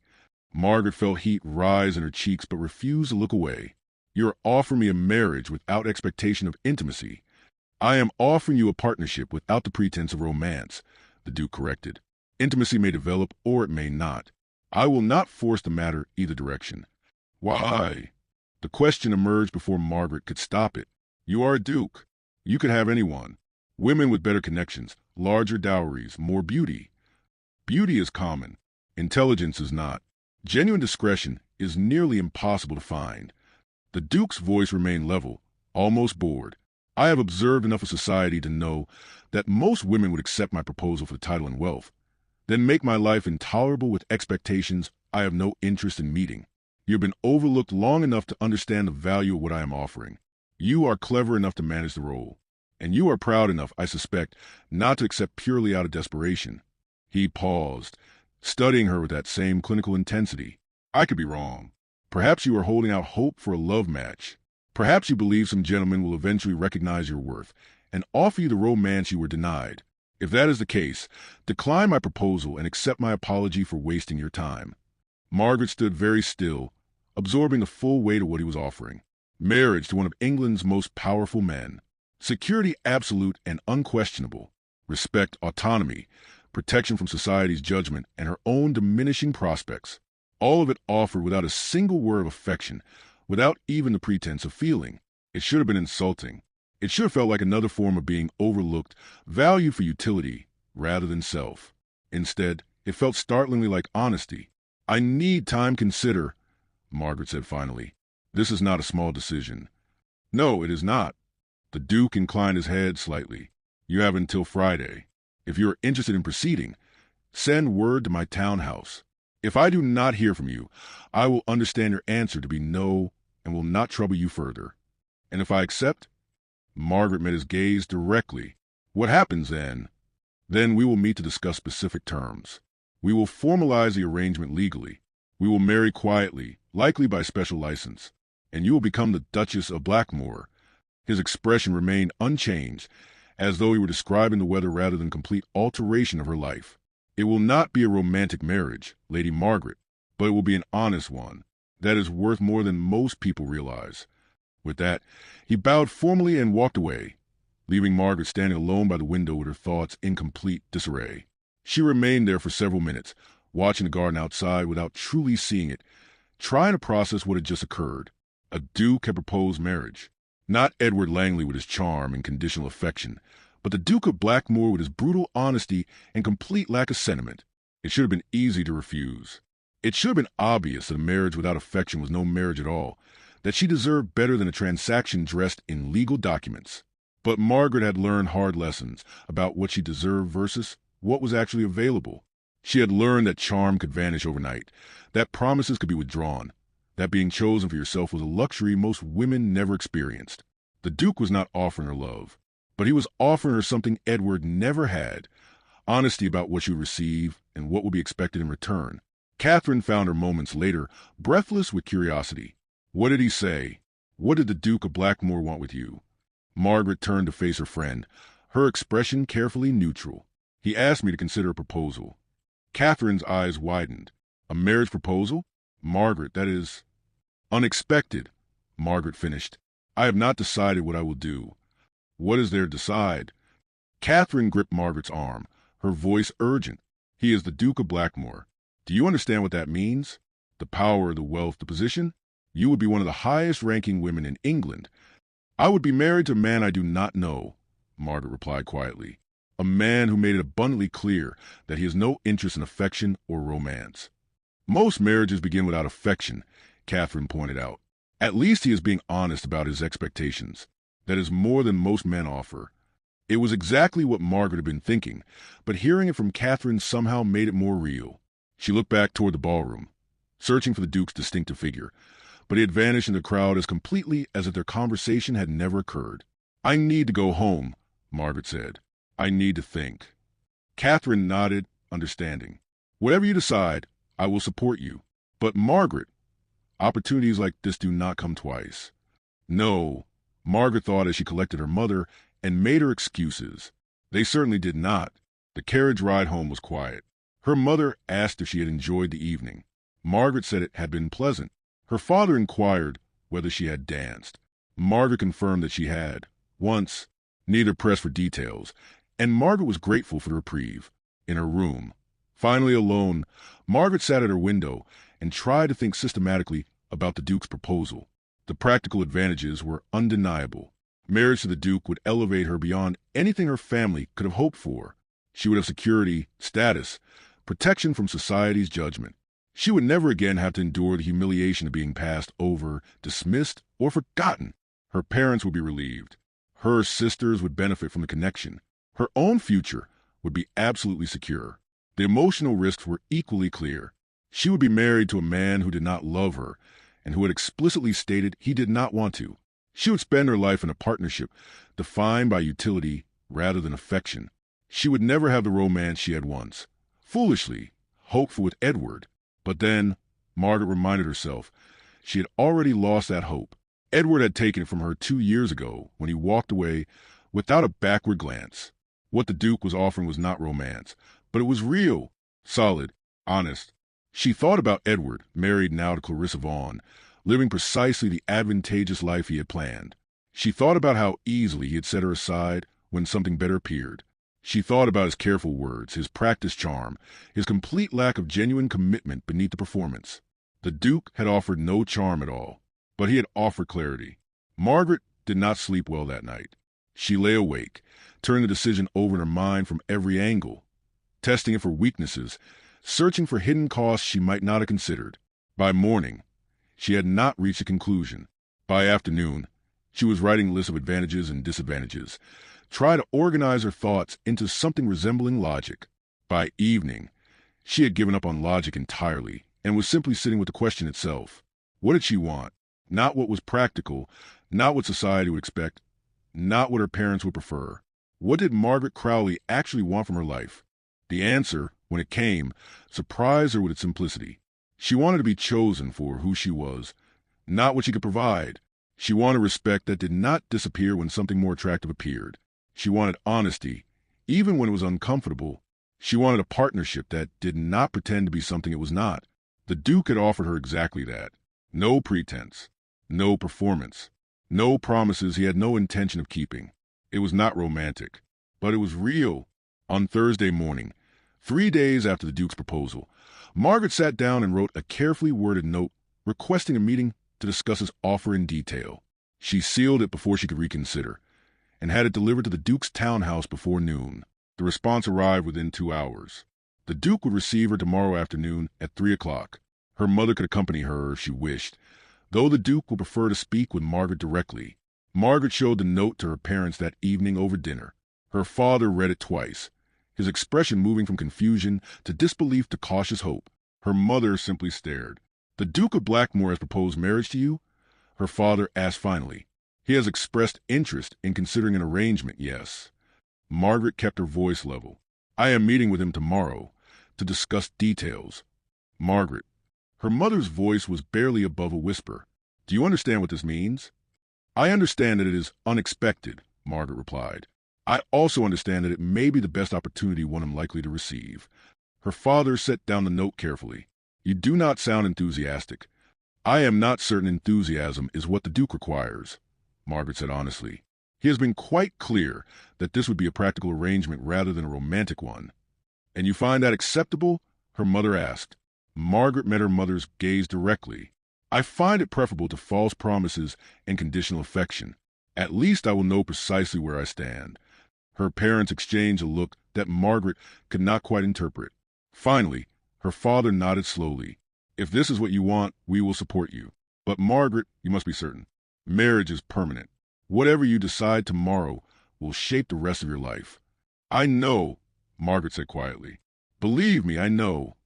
Margaret felt heat rise in her cheeks but refused to look away. You are offering me a marriage without expectation of intimacy. I am offering you a partnership without the pretense of romance, the Duke corrected. Intimacy may develop or it may not. I will not force the matter either direction. Why? The question emerged before Margaret could stop it. You are a duke. You could have anyone. Women with better connections, larger dowries, more beauty. Beauty is common. Intelligence is not. Genuine discretion is nearly impossible to find. The Duke's voice remained level, almost bored. I have observed enough of society to know that most women would accept my proposal for the title and wealth, then make my life intolerable with expectations I have no interest in meeting. You have been overlooked long enough to understand the value of what I am offering. You are clever enough to manage the role, and you are proud enough, I suspect, not to accept purely out of desperation. He paused, studying her with that same clinical intensity. I could be wrong. Perhaps you are holding out hope for a love match. Perhaps you believe some gentleman will eventually recognize your worth and offer you the romance you were denied. If that is the case, decline my proposal and accept my apology for wasting your time. Margaret stood very still, absorbing the full weight of what he was offering. Marriage to one of England's most powerful men. Security absolute and unquestionable, respect, autonomy, protection from society's judgment, and her own diminishing prospects. All of it offered without a single word of affection, without even the pretense of feeling. It should have been insulting. It should have felt like another form of being overlooked, valued for utility rather than self. Instead, it felt startlingly like honesty. "I need time to consider," Margaret said finally. "This is not a small decision." "No, it is not." The Duke inclined his head slightly. "You have until Friday. If you are interested in proceeding, send word to my townhouse. If I do not hear from you, I will understand your answer to be no and will not trouble you further. And if I accept?" Margaret met his gaze directly. "What happens then?" "Then we will meet to discuss specific terms. We will formalize the arrangement legally. We will marry quietly, likely by special license, and you will become the Duchess of Blackmore." His expression remained unchanged, as though he were describing the weather rather than complete alteration of her life. "It will not be a romantic marriage, Lady Margaret, but it will be an honest one. That is worth more than most people realize." With that, he bowed formally and walked away, leaving Margaret standing alone by the window with her thoughts in complete disarray. She remained there for several minutes, watching the garden outside without truly seeing it, trying to process what had just occurred. A duke had proposed marriage. Not Edward Langley with his charm and conditional affection, but the Duke of Blackmore with his brutal honesty and complete lack of sentiment. It should have been easy to refuse. It should have been obvious that a marriage without affection was no marriage at all, that she deserved better than a transaction dressed in legal documents. But Margaret had learned hard lessons about what she deserved versus what was actually available. She had learned that charm could vanish overnight, that promises could be withdrawn, that being chosen for yourself was a luxury most women never experienced. The Duke was not offering her love, but he was offering her something Edward never had: honesty about what she would receive and what would be expected in return. Catherine found her moments later breathless with curiosity. What did he say? What did the Duke of Blackmore want with you? Margaret turned to face her friend, her expression carefully neutral. "He asked me to consider a proposal." Catherine's eyes widened. "A marriage proposal? Margaret, that is unexpected," Margaret finished. "I have not decided what I will do." "What is there to decide?" Catherine gripped Margaret's arm, her voice urgent. "He is the Duke of Blackmore. Do you understand what that means? The power, the wealth, the position? You would be one of the highest-ranking women in England." "I would be married to a man I do not know," Margaret replied quietly. "A man who made it abundantly clear that he has no interest in affection or romance." "Most marriages begin without affection," Catherine pointed out. "At least he is being honest about his expectations. That is more than most men offer." It was exactly what Margaret had been thinking, but hearing it from Catherine somehow made it more real. She looked back toward the ballroom, searching for the Duke's distinctive figure, but he had vanished in the crowd as completely as if their conversation had never occurred. "I need to go home," Margaret said. "I need to think." Catherine nodded, understanding. "Whatever you decide, I will support you. But Margaret, opportunities like this do not come twice." "No," Margaret thought as she collected her mother and made her excuses. They certainly did not. The carriage ride home was quiet. Her mother asked if she had enjoyed the evening. Margaret said it had been pleasant. Her father inquired whether she had danced. Margaret confirmed that she had. Once, neither pressed for details, and Margaret was grateful for the reprieve. In her room, finally alone, Margaret sat at her window and tried to think systematically about the Duke's proposal. The practical advantages were undeniable. Marriage to the Duke would elevate her beyond anything her family could have hoped for. She would have security, status, protection from society's judgment. She would never again have to endure the humiliation of being passed over, dismissed, or forgotten. Her parents would be relieved. Her sisters would benefit from the connection. Her own future would be absolutely secure. The emotional risks were equally clear. She would be married to a man who did not love her and who had explicitly stated he did not want to. She would spend her life in a partnership defined by utility rather than affection. She would never have the romance she had once. Foolishly, hopeful with Edward. But then, Margaret reminded herself, she had already lost that hope. Edward had taken it from her 2 years ago when he walked away without a backward glance. What the Duke was offering was not romance, but it was real, solid, honest. She thought about Edward, married now to Clarissa Vaughan, living precisely the advantageous life he had planned. She thought about how easily he had set her aside when something better appeared. She thought about his careful words, his practiced charm, his complete lack of genuine commitment beneath the performance. The Duke had offered no charm at all, but he had offered clarity. Margaret did not sleep well that night. She lay awake, turning the decision over in her mind from every angle, testing it for weaknesses, searching for hidden costs she might not have considered. By morning, she had not reached a conclusion. By afternoon, she was writing lists of advantages and disadvantages, trying to organize her thoughts into something resembling logic. By evening, she had given up on logic entirely and was simply sitting with the question itself. What did she want? Not what was practical, not what society would expect, not what her parents would prefer. What did Margaret Crowley actually want from her life? The answer, when it came, surprised her with its simplicity. She wanted to be chosen for who she was, not what she could provide. She wanted respect that did not disappear when something more attractive appeared. She wanted honesty, even when it was uncomfortable. She wanted a partnership that did not pretend to be something it was not. The Duke had offered her exactly that. No pretense, no performance, no promises he had no intention of keeping. It was not romantic, but it was real. On Thursday morning, 3 days after the Duke's proposal, Margaret sat down and wrote a carefully worded note requesting a meeting to discuss his offer in detail. She sealed it before she could reconsider, and had it delivered to the Duke's townhouse before noon. The response arrived within 2 hours. The Duke would receive her tomorrow afternoon at 3 o'clock. Her mother could accompany her if she wished, though the Duke would prefer to speak with Margaret directly. Margaret showed the note to her parents that evening over dinner. Her father read it twice, his expression moving from confusion to disbelief to cautious hope. Her mother simply stared. "The Duke of Blackmore has proposed marriage to you?" Her father asked finally. "He has expressed interest in considering an arrangement, yes." Margaret kept her voice level. "I am meeting with him tomorrow to discuss details." "Margaret." Her mother's voice was barely above a whisper. "Do you understand what this means?" "I understand that it is unexpected," Margaret replied. "I also understand that it may be the best opportunity one am likely to receive." Her father set down the note carefully. "You do not sound enthusiastic." "I am not certain enthusiasm is what the Duke requires," Margaret said honestly. "He has been quite clear that this would be a practical arrangement rather than a romantic one." "And you find that acceptable?" her mother asked. Margaret met her mother's gaze directly. "I find it preferable to false promises and conditional affection. At least I will know precisely where I stand." Her parents exchanged a look that Margaret could not quite interpret. Finally, her father nodded slowly. "If this is what you want, we will support you. But Margaret, you must be certain. Marriage is permanent. Whatever you decide tomorrow will shape the rest of your life." "I know," Margaret said quietly. "Believe me, I know."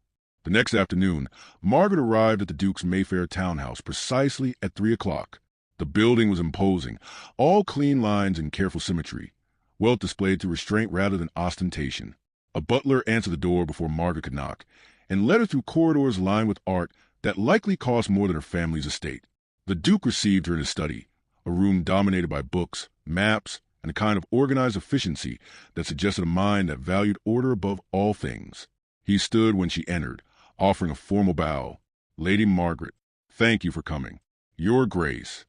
The next afternoon, Margaret arrived at the Duke's Mayfair townhouse precisely at 3 o'clock. The building was imposing, all clean lines and careful symmetry, wealth displayed through restraint rather than ostentation. A butler answered the door before Margaret could knock, and led her through corridors lined with art that likely cost more than her family's estate. The Duke received her in his study, a room dominated by books, maps, and a kind of organized efficiency that suggested a mind that valued order above all things. He stood when she entered, offering a formal bow. "Lady Margaret, thank you for coming." "Your Grace."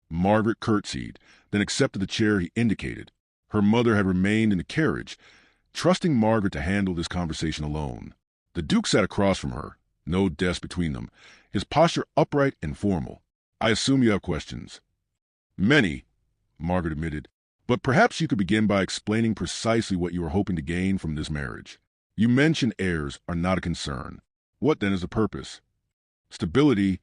Margaret curtsied, then accepted the chair he indicated. Her mother had remained in the carriage, trusting Margaret to handle this conversation alone. The Duke sat across from her, no desk between them, his posture upright and formal. "I assume you have questions." "Many," Margaret admitted, "but perhaps you could begin by explaining precisely what you are hoping to gain from this marriage. You mentioned heirs are not a concern. What then is the purpose?" "Stability,"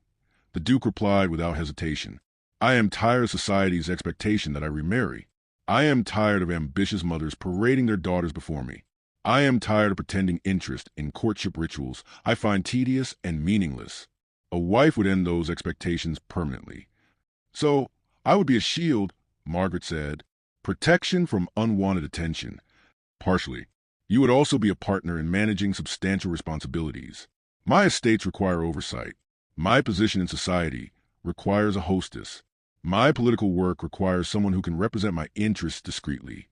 the Duke replied without hesitation. "I am tired of society's expectation that I remarry. I am tired of ambitious mothers parading their daughters before me. I am tired of pretending interest in courtship rituals I find tedious and meaningless. A wife would end those expectations permanently." "So, I would be a shield," Margaret said. "Protection from unwanted attention." "Partially. You would also be a partner in managing substantial responsibilities. My estates require oversight. My position in society requires a hostess. My political work requires someone who can represent my interests discreetly."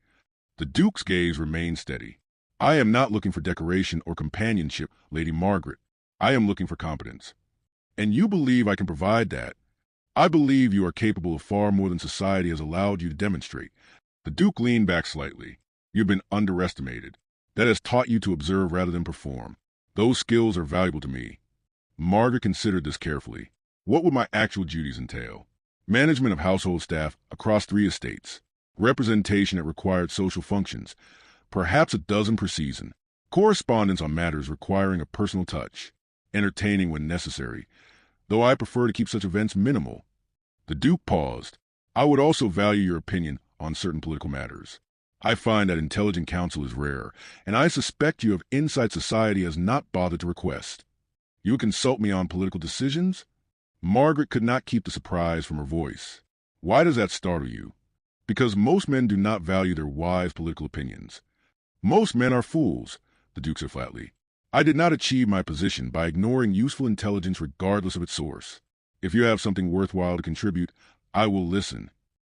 The Duke's gaze remained steady. "I am not looking for decoration or companionship, Lady Margaret. I am looking for competence. And you believe I can provide that?" I believe you are capable of far more than society has allowed you to demonstrate. The Duke leaned back slightly. You've been underestimated. That has taught you to observe rather than perform. Those skills are valuable to me. Margaret considered this carefully. What would my actual duties entail? Management of household staff across 3 estates. Representation at required social functions. Perhaps a dozen per season. Correspondence on matters requiring a personal touch. Entertaining when necessary, though I prefer to keep such events minimal. The Duke paused. I would also value your opinion on certain political matters. I find that intelligent counsel is rare, and I suspect you have insight society has not bothered to request. You would consult me on political decisions? Margaret could not keep the surprise from her voice. Why does that startle you? Because most men do not value their wives' political opinions. Most men are fools, the Duke said flatly. I did not achieve my position by ignoring useful intelligence regardless of its source. If you have something worthwhile to contribute, I will listen.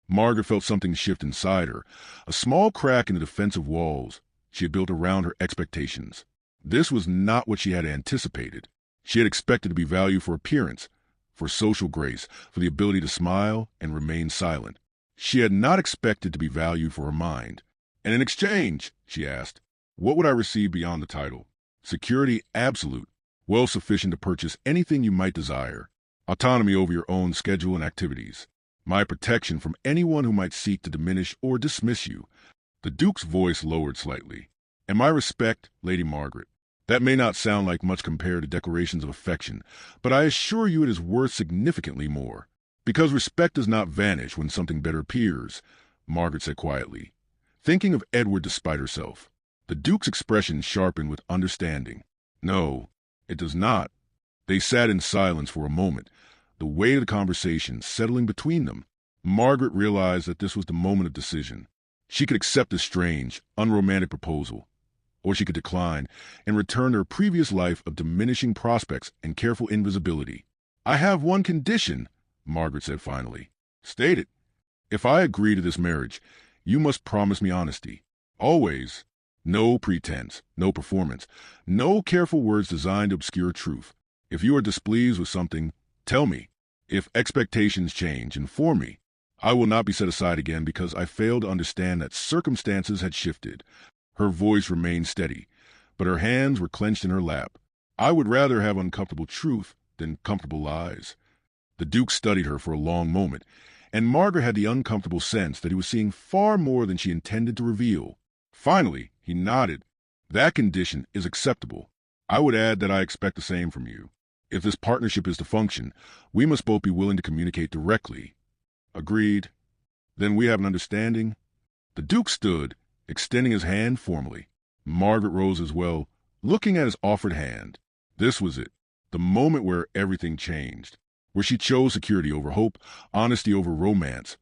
Margaret felt something shift inside her, a small crack in the defensive walls she had built around her expectations. This was not what she had anticipated. She had expected to be valued for appearance, for social grace, for the ability to smile and remain silent. She had not expected to be valued for her mind. And in exchange, she asked, what would I receive beyond the title? Security absolute, well sufficient to purchase anything you might desire. Autonomy over your own schedule and activities. My protection from anyone who might seek to diminish or dismiss you. The Duke's voice lowered slightly. And my respect, Lady Margaret. That may not sound like much compared to declarations of affection, but I assure you it is worth significantly more. Because respect does not vanish when something better appears, Margaret said quietly, thinking of Edward despite herself. The Duke's expression sharpened with understanding. No, it does not. They sat in silence for a moment, the weight of the conversation settling between them. Margaret realized that this was the moment of decision. She could accept this strange, unromantic proposal, or she could decline and return to her previous life of diminishing prospects and careful invisibility. I have one condition, Margaret said finally. State it. If I agree to this marriage, you must promise me honesty. Always. No pretense, no performance, no careful words designed to obscure truth. If you are displeased with something, tell me. If expectations change, inform me. I will not be set aside again because I failed to understand that circumstances had shifted. Her voice remained steady, but her hands were clenched in her lap. I would rather have uncomfortable truth than comfortable lies. The Duke studied her for a long moment, and Margaret had the uncomfortable sense that he was seeing far more than she intended to reveal. Finally, he nodded. That condition is acceptable. I would add that I expect the same from you. If this partnership is to function, we must both be willing to communicate directly. Agreed. Then we have an understanding? The Duke stood, extending his hand formally. Margaret rose as well, looking at his offered hand. This was it, the moment where everything changed, where she chose security over hope, honesty over romance,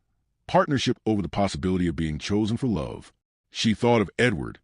partnership over the possibility of being chosen for love. She thought of Edward,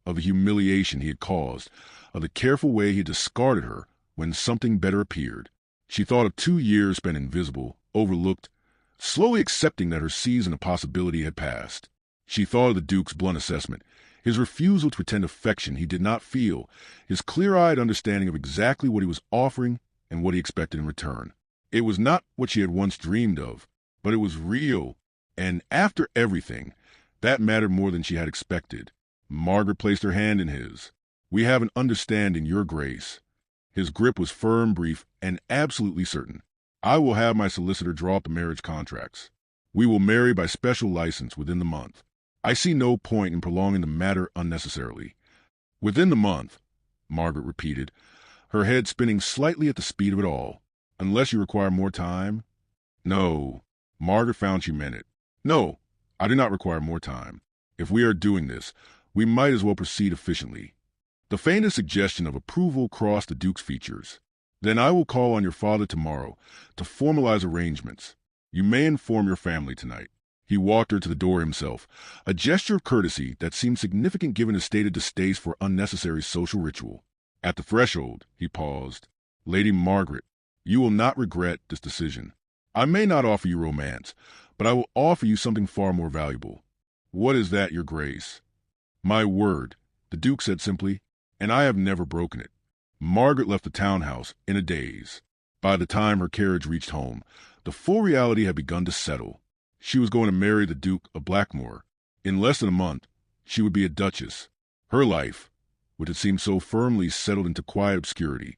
of the humiliation he had caused, of the careful way he had discarded her when something better appeared. She thought of 2 years spent invisible, overlooked, slowly accepting that her season of possibility had passed. She thought of the Duke's blunt assessment, his refusal to pretend affection he did not feel, his clear-eyed understanding of exactly what he was offering and what he expected in return. It was not what she had once dreamed of, but it was real, and after everything, that mattered more than she had expected. Margaret placed her hand in his. We have an understanding, Your Grace. His grip was firm, brief, and absolutely certain. I will have my solicitor draw up the marriage contracts. We will marry by special license within the month. I see no point in prolonging the matter unnecessarily. Within the month, Margaret repeated, her head spinning slightly at the speed of it all. Unless you require more time? No. Margaret found she meant it. No, I do not require more time. If we are doing this, we might as well proceed efficiently. The faintest suggestion of approval crossed the Duke's features. Then I will call on your father tomorrow to formalize arrangements. You may inform your family tonight. He walked her to the door himself, a gesture of courtesy that seemed significant given his stated distaste for unnecessary social ritual. At the threshold, he paused. Lady Margaret, you will not regret this decision. I may not offer you romance, but I will offer you something far more valuable. What is that, Your Grace? My word, the Duke said simply, and I have never broken it. Margaret left the townhouse in a daze. By the time her carriage reached home, The full reality had begun to settle. She was going to marry the Duke of Blackmore. In less than a month, she would be a duchess. Her life, which had seemed so firmly settled into quiet obscurity,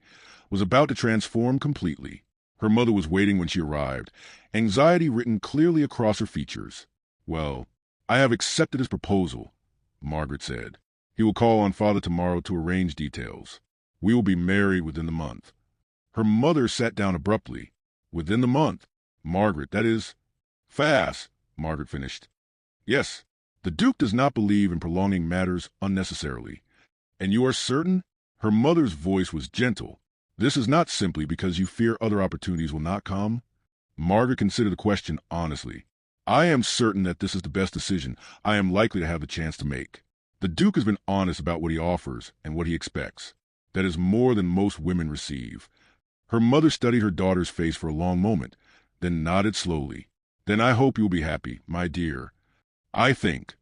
was about to transform completely. Her mother was waiting when she arrived, anxiety written clearly across her features. "Well, I have accepted his proposal," Margaret said. "He will call on Father tomorrow to arrange details. We will be married within the month." Her mother sat down abruptly. "Within the month, Margaret, that is fast," Margaret finished. "Yes, the Duke does not believe in prolonging matters unnecessarily." "And you are certain?" Her mother's voice was gentle. "This is not simply because you fear other opportunities will not come?" Margaret considered the question honestly. "I am certain that this is the best decision I am likely to have the chance to make. The Duke has been honest about what he offers and what he expects. That is more than most women receive." Her mother studied her daughter's face for a long moment, then nodded slowly. "Then I hope you will be happy, my dear." "I think,"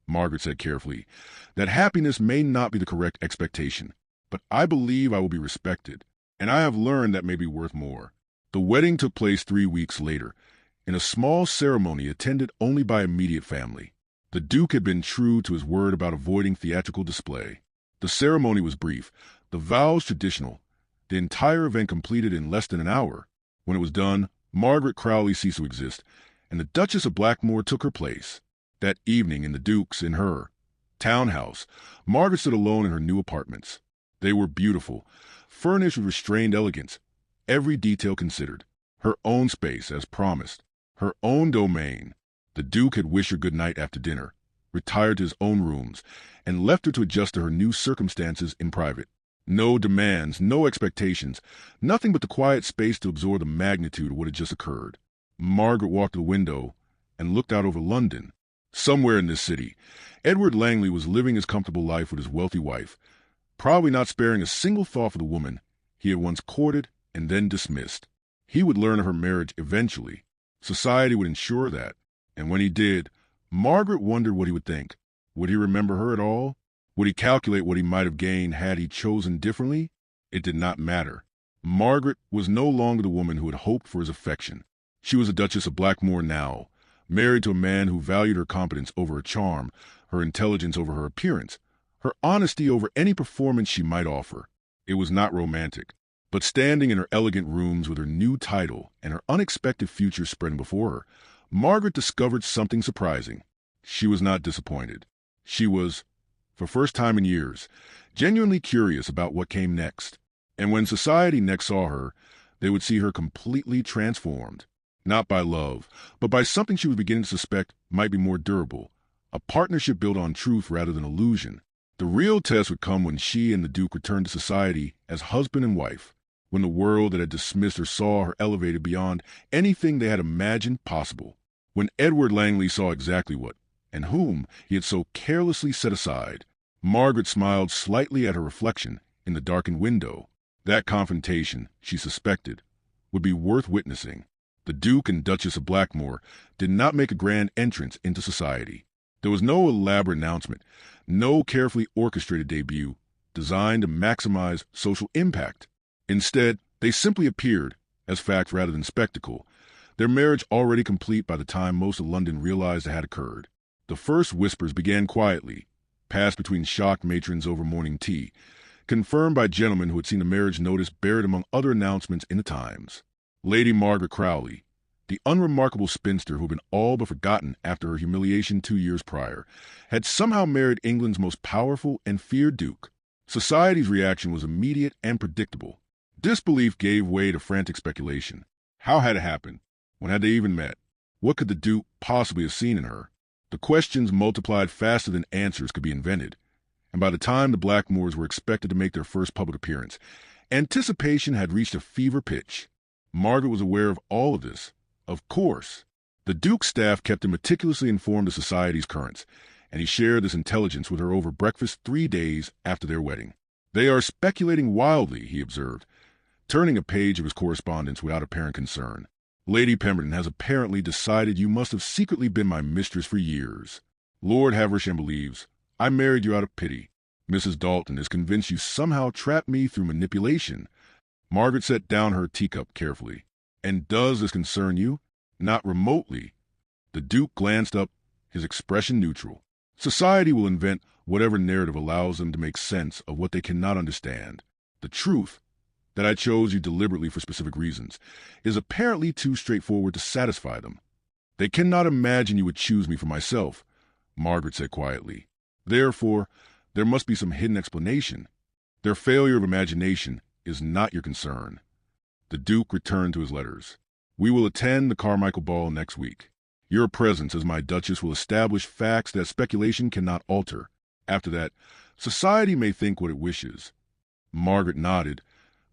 Margaret said carefully, "that happiness may not be the correct expectation, but I believe I will be respected, and I have learned that may be worth more." The wedding took place 3 weeks later, in a small ceremony attended only by immediate family. The Duke had been true to his word about avoiding theatrical display. The ceremony was brief, the vows traditional, the entire event completed in less than an hour. When it was done, Margaret Crowley ceased to exist, and the Duchess of Blackmore took her place. That evening in the Duke's, in her townhouse, Margaret stood alone in her new apartments. They were beautiful, furnished with restrained elegance, every detail considered. Her own space, as promised, her own domain. The Duke had wished her good night after dinner, retired to his own rooms, and left her to adjust to her new circumstances in private. No demands, no expectations, nothing but the quiet space to absorb the magnitude of what had just occurred. Margaret walked to the window and looked out over London. Somewhere in this city, Edward Langley was living his comfortable life with his wealthy wife, probably not sparing a single thought for the woman he had once courted and then dismissed. He would learn of her marriage eventually. Society would ensure that. And when he did, Margaret wondered what he would think. Would he remember her at all? Would he calculate what he might have gained had he chosen differently? It did not matter. Margaret was no longer the woman who had hoped for his affection. She was a Duchess of Blackmore now, married to a man who valued her competence over her charm, her intelligence over her appearance, her honesty over any performance she might offer. It was not romantic, but standing in her elegant rooms with her new title and her unexpected future spreading before her, Margaret discovered something surprising. She was not disappointed. She was, for first time in years, genuinely curious about what came next. And when society next saw her, they would see her completely transformed. Not by love, but by something she was beginning to suspect might be more durable, a partnership built on truth rather than illusion. The real test would come when she and the Duke returned to society as husband and wife, when the world that had dismissed her saw her elevated beyond anything they had imagined possible, when Edward Langley saw exactly what, and whom, he had so carelessly set aside. Margaret smiled slightly at her reflection in the darkened window. That confrontation, she suspected, would be worth witnessing. The Duke and Duchess of Blackmore did not make a grand entrance into society. There was no elaborate announcement, no carefully orchestrated debut designed to maximize social impact. Instead, they simply appeared, as fact rather than spectacle, their marriage already complete by the time most of London realized it had occurred. The first whispers began quietly, passed between shocked matrons over morning tea, confirmed by gentlemen who had seen the marriage notice buried among other announcements in the Times. Lady Margaret Crowley, the unremarkable spinster who had been all but forgotten after her humiliation 2 years prior, had somehow married England's most powerful and feared Duke. Society's reaction was immediate and predictable. Disbelief gave way to frantic speculation. How had it happened? When had they even met? What could the Duke possibly have seen in her? The questions multiplied faster than answers could be invented, and by the time the Blackmores were expected to make their first public appearance, anticipation had reached a fever pitch. Margaret was aware of all of this. Of course. The Duke's staff kept him meticulously informed of society's currents, and he shared this intelligence with her over breakfast 3 days after their wedding. "They are speculating wildly," he observed, turning a page of his correspondence without apparent concern. "Lady Pemberton has apparently decided you must have secretly been my mistress for years. Lord Haversham believes I married you out of pity. Mrs. Dalton is convinced you somehow trapped me through manipulation." Margaret set down her teacup carefully. And does this concern you? Not remotely. The Duke glanced up, his expression neutral. Society will invent whatever narrative allows them to make sense of what they cannot understand. The truth, that I chose you deliberately for specific reasons, is apparently too straightforward to satisfy them. They cannot imagine you would choose me for myself, Margaret said quietly. Therefore, there must be some hidden explanation. Their failure of imagination is not your concern. The Duke returned to his letters. We will attend the Carmichael ball next week. Your presence as my Duchess will establish facts that speculation cannot alter. After that, society may think what it wishes. Margaret nodded,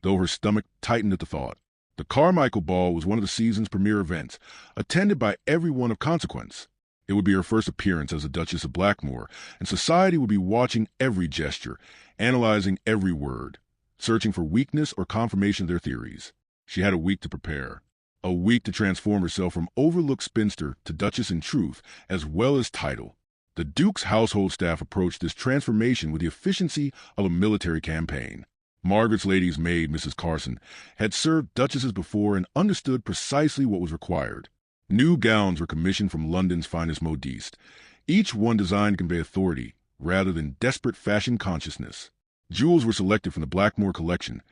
though her stomach tightened at the thought. The Carmichael ball was one of the season's premier events, attended by everyone of consequence. It would be her first appearance as the Duchess of Blackmore, and society would be watching every gesture, analyzing every word, searching for weakness or confirmation of their theories. She had a week to prepare. A week to transform herself from overlooked spinster to Duchess in truth, as well as title. The Duke's household staff approached this transformation with the efficiency of a military campaign. Margaret's lady's maid, Mrs. Carson, had served duchesses before and understood precisely what was required. New gowns were commissioned from London's finest modiste, each one designed to convey authority rather than desperate fashion consciousness. Jewels were selected from the Blackmore collection,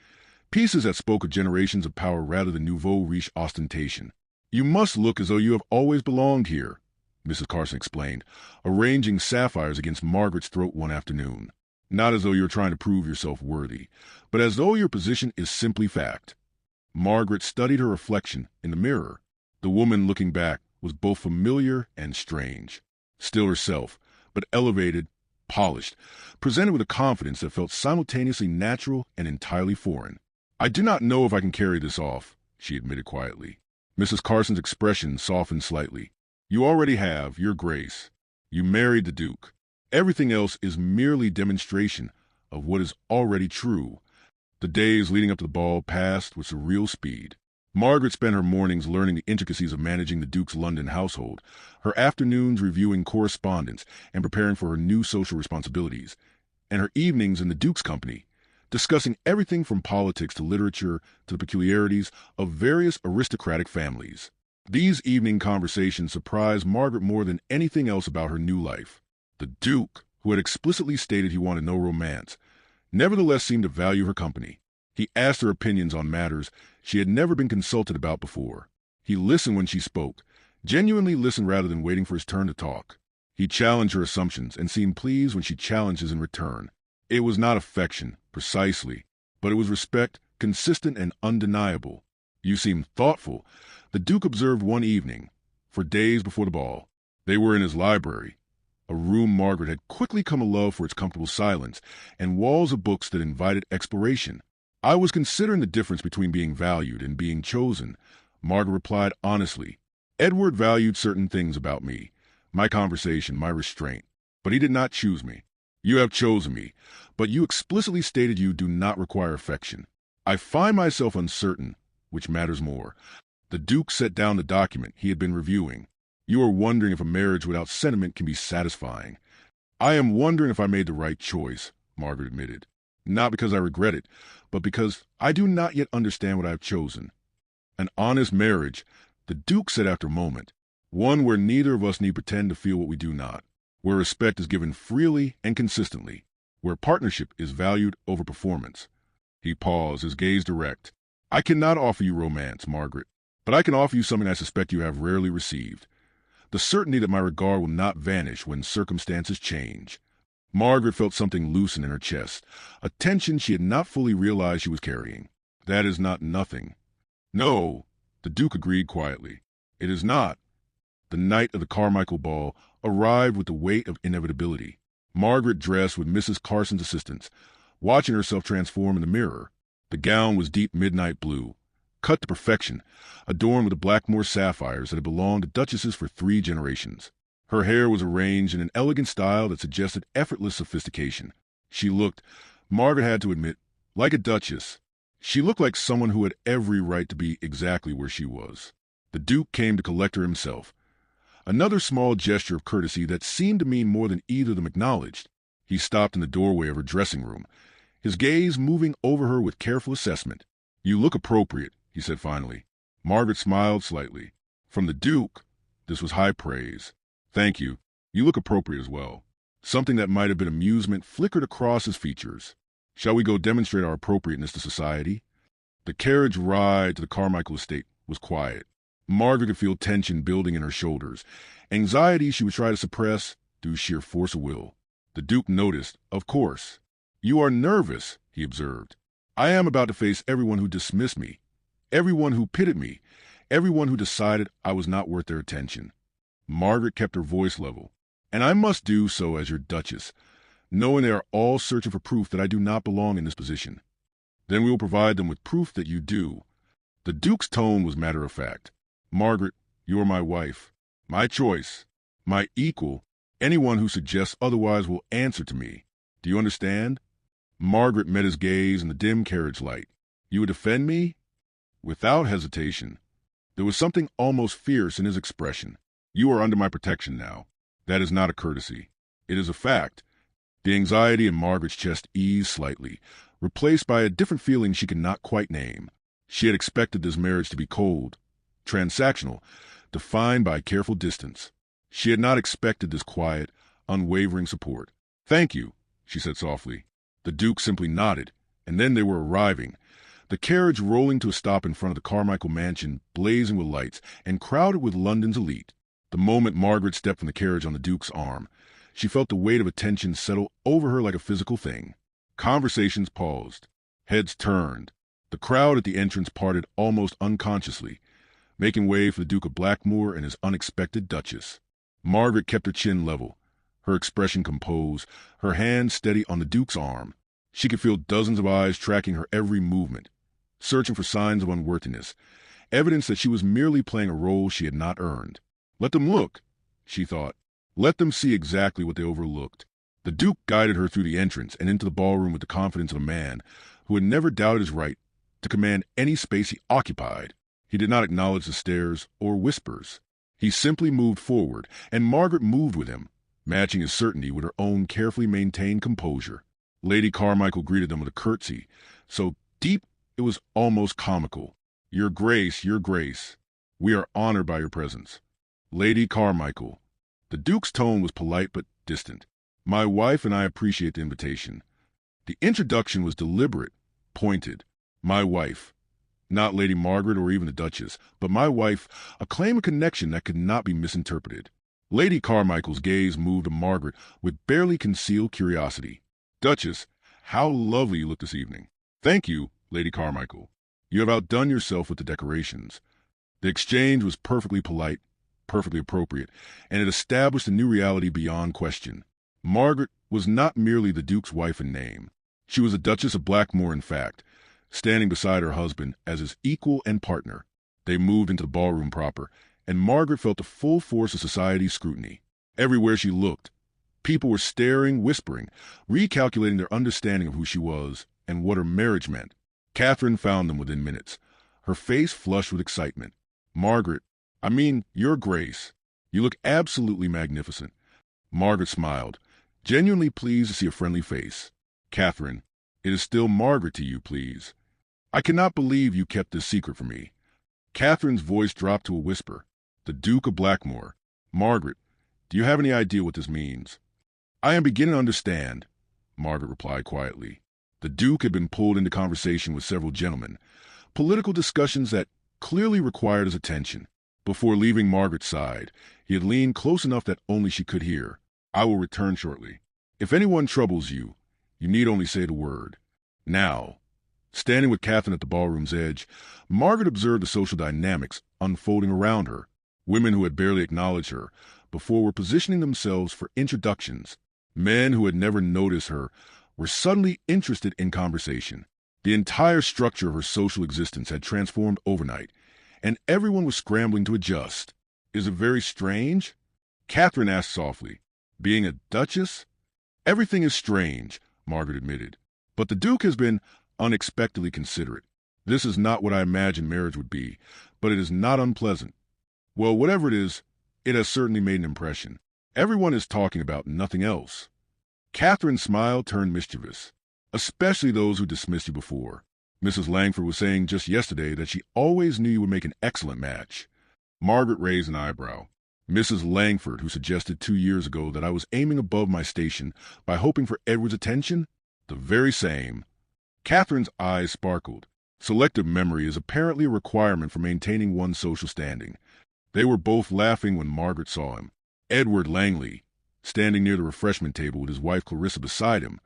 pieces that spoke of generations of power rather than nouveau riche ostentation. You must look as though you have always belonged here, Mrs. Carson explained, arranging sapphires against Margaret's throat one afternoon. Not as though you were trying to prove yourself worthy, but as though your position is simply fact. Margaret studied her reflection in the mirror. The woman looking back was both familiar and strange. Still herself, but elevated, polished, presented with a confidence that felt simultaneously natural and entirely foreign. I do not know if I can carry this off, she admitted quietly. Mrs. Carson's expression softened slightly. You already have, Your Grace. You married the Duke. Everything else is merely demonstration of what is already true. The days leading up to the ball passed with surreal speed. Margaret spent her mornings learning the intricacies of managing the Duke's London household, her afternoons reviewing correspondence and preparing for her new social responsibilities, and her evenings in the Duke's company, discussing everything from politics to literature to the peculiarities of various aristocratic families. These evening conversations surprised Margaret more than anything else about her new life. The Duke, who had explicitly stated he wanted no romance, nevertheless seemed to value her company. He asked her opinions on matters she had never been consulted about before. He listened when she spoke, genuinely listened rather than waiting for his turn to talk. He challenged her assumptions and seemed pleased when she challenged his in return. It was not affection, precisely, but it was respect, consistent and undeniable. You seem thoughtful, the Duke observed one evening, for days before the ball. They were in his library, a room Margaret had quickly come to love for its comfortable silence and walls of books that invited exploration. I was considering the difference between being valued and being chosen, Margaret replied honestly. Edward valued certain things about me, my conversation, my restraint, but he did not choose me. You have chosen me, but you explicitly stated you do not require affection. I find myself uncertain, which matters more. The Duke set down the document he had been reviewing. You are wondering if a marriage without sentiment can be satisfying. I am wondering if I made the right choice, Margaret admitted. Not because I regret it, but because I do not yet understand what I have chosen. An honest marriage, the Duke said after a moment, one where neither of us need pretend to feel what we do not, where respect is given freely and consistently, where partnership is valued over performance. He paused, his gaze direct. I cannot offer you romance, Margaret, but I can offer you something I suspect you have rarely received. The certainty that my regard will not vanish when circumstances change. Margaret felt something loosen in her chest, a tension she had not fully realized she was carrying. That is not nothing. No, the Duke agreed quietly. It is not. The night of the Carmichael ball arrived with the weight of inevitability. Margaret dressed with Mrs. Carson's assistance, watching herself transform in the mirror. The gown was deep midnight blue, cut to perfection, adorned with the Blackmore sapphires that had belonged to duchesses for 3 generations. Her hair was arranged in an elegant style that suggested effortless sophistication. She looked, Margaret had to admit, like a duchess. She looked like someone who had every right to be exactly where she was. The Duke came to collect her himself. Another small gesture of courtesy that seemed to mean more than either of them acknowledged. He stopped in the doorway of her dressing room, his gaze moving over her with careful assessment. You look appropriate, he said finally. Margaret smiled slightly. From the Duke, this was high praise. Thank you. You look appropriate as well. Something that might have been amusement flickered across his features. Shall we go demonstrate our appropriateness to society? The carriage ride to the Carmichael estate was quiet. Margaret could feel tension building in her shoulders, anxiety she would try to suppress through sheer force of will. The Duke noticed, of course. You are nervous, he observed. I am about to face everyone who dismissed me, everyone who pitied me, everyone who decided I was not worth their attention. Margaret kept her voice level. And I must do so as your Duchess, knowing they are all searching for proof that I do not belong in this position. Then we will provide them with proof that you do. The Duke's tone was matter-of-fact. Margaret, you are my wife, my choice, my equal. Anyone who suggests otherwise will answer to me. Do you understand? Margaret met his gaze in the dim carriage light. You would defend me? Without hesitation. There was something almost fierce in his expression. You are under my protection now. That is not a courtesy. It is a fact. The anxiety in Margaret's chest eased slightly, replaced by a different feeling she could not quite name. She had expected this marriage to be cold, transactional, defined by careful distance. She had not expected this quiet, unwavering support. Thank you, she said softly. The Duke simply nodded, and then they were arriving. The carriage rolling to a stop in front of the Carmichael mansion, blazing with lights, and crowded with London's elite. The moment Margaret stepped from the carriage on the Duke's arm, she felt the weight of attention settle over her like a physical thing. Conversations paused. Heads turned. The crowd at the entrance parted almost unconsciously, making way for the Duke of Blackmore and his unexpected Duchess. Margaret kept her chin level, her expression composed, her hand steady on the Duke's arm. She could feel dozens of eyes tracking her every movement, searching for signs of unworthiness, evidence that she was merely playing a role she had not earned. Let them look, she thought. Let them see exactly what they overlooked. The Duke guided her through the entrance and into the ballroom with the confidence of a man who had never doubted his right to command any space he occupied. He did not acknowledge the stares or whispers. He simply moved forward, and Margaret moved with him, matching his certainty with her own carefully maintained composure. Lady Carmichael greeted them with a curtsy, so deep it was almost comical. Your Grace, your Grace, we are honored by your presence. Lady Carmichael. The Duke's tone was polite but distant. My wife and I appreciate the invitation. The introduction was deliberate, pointed. My wife. Not Lady Margaret or even the Duchess, but my wife, a claim of connection that could not be misinterpreted. Lady Carmichael's gaze moved to Margaret with barely concealed curiosity. Duchess, how lovely you look this evening. Thank you, Lady Carmichael. You have outdone yourself with the decorations. The exchange was perfectly polite, perfectly appropriate, and it established a new reality beyond question. Margaret was not merely the Duke's wife in name. She was a Duchess of Blackmore in fact, standing beside her husband as his equal and partner. They moved into the ballroom proper, and Margaret felt the full force of society's scrutiny. Everywhere she looked, people were staring, whispering, recalculating their understanding of who she was and what her marriage meant. Catherine found them within minutes, her face flushed with excitement. Margaret, Your Grace, you look absolutely magnificent. Margaret smiled, genuinely pleased to see a friendly face. Catherine, it is still Margaret to you, please. I cannot believe you kept this secret from me. Catherine's voice dropped to a whisper. The Duke of Blackmore. Margaret, do you have any idea what this means? I am beginning to understand, Margaret replied quietly. The Duke had been pulled into conversation with several gentlemen, political discussions that clearly required his attention. Before leaving Margaret's side, he had leaned close enough that only she could hear. I will return shortly. If anyone troubles you, you need only say the word. Now, standing with Catherine at the ballroom's edge, Margaret observed the social dynamics unfolding around her. Women who had barely acknowledged her before were positioning themselves for introductions. Men who had never noticed her were suddenly interested in conversation. The entire structure of her social existence had transformed overnight, and everyone was scrambling to adjust. Is it very strange? Catherine asked softly. Being a duchess? Everything is strange, Margaret admitted. But the Duke has been unexpectedly considerate. This is not what I imagined marriage would be, but it is not unpleasant. Well, whatever it is, it has certainly made an impression. Everyone is talking about nothing else. Catherine's smile turned mischievous. Especially those who dismissed you before. Mrs. Langford was saying just yesterday that she always knew you would make an excellent match. Margaret raised an eyebrow. Mrs. Langford, who suggested 2 years ago that I was aiming above my station by hoping for Edward's attention? The very same. Catherine's eyes sparkled. Selective memory is apparently a requirement for maintaining one's social standing. They were both laughing when Margaret saw him. Edward Langley, standing near the refreshment table with his wife Clarissa beside him,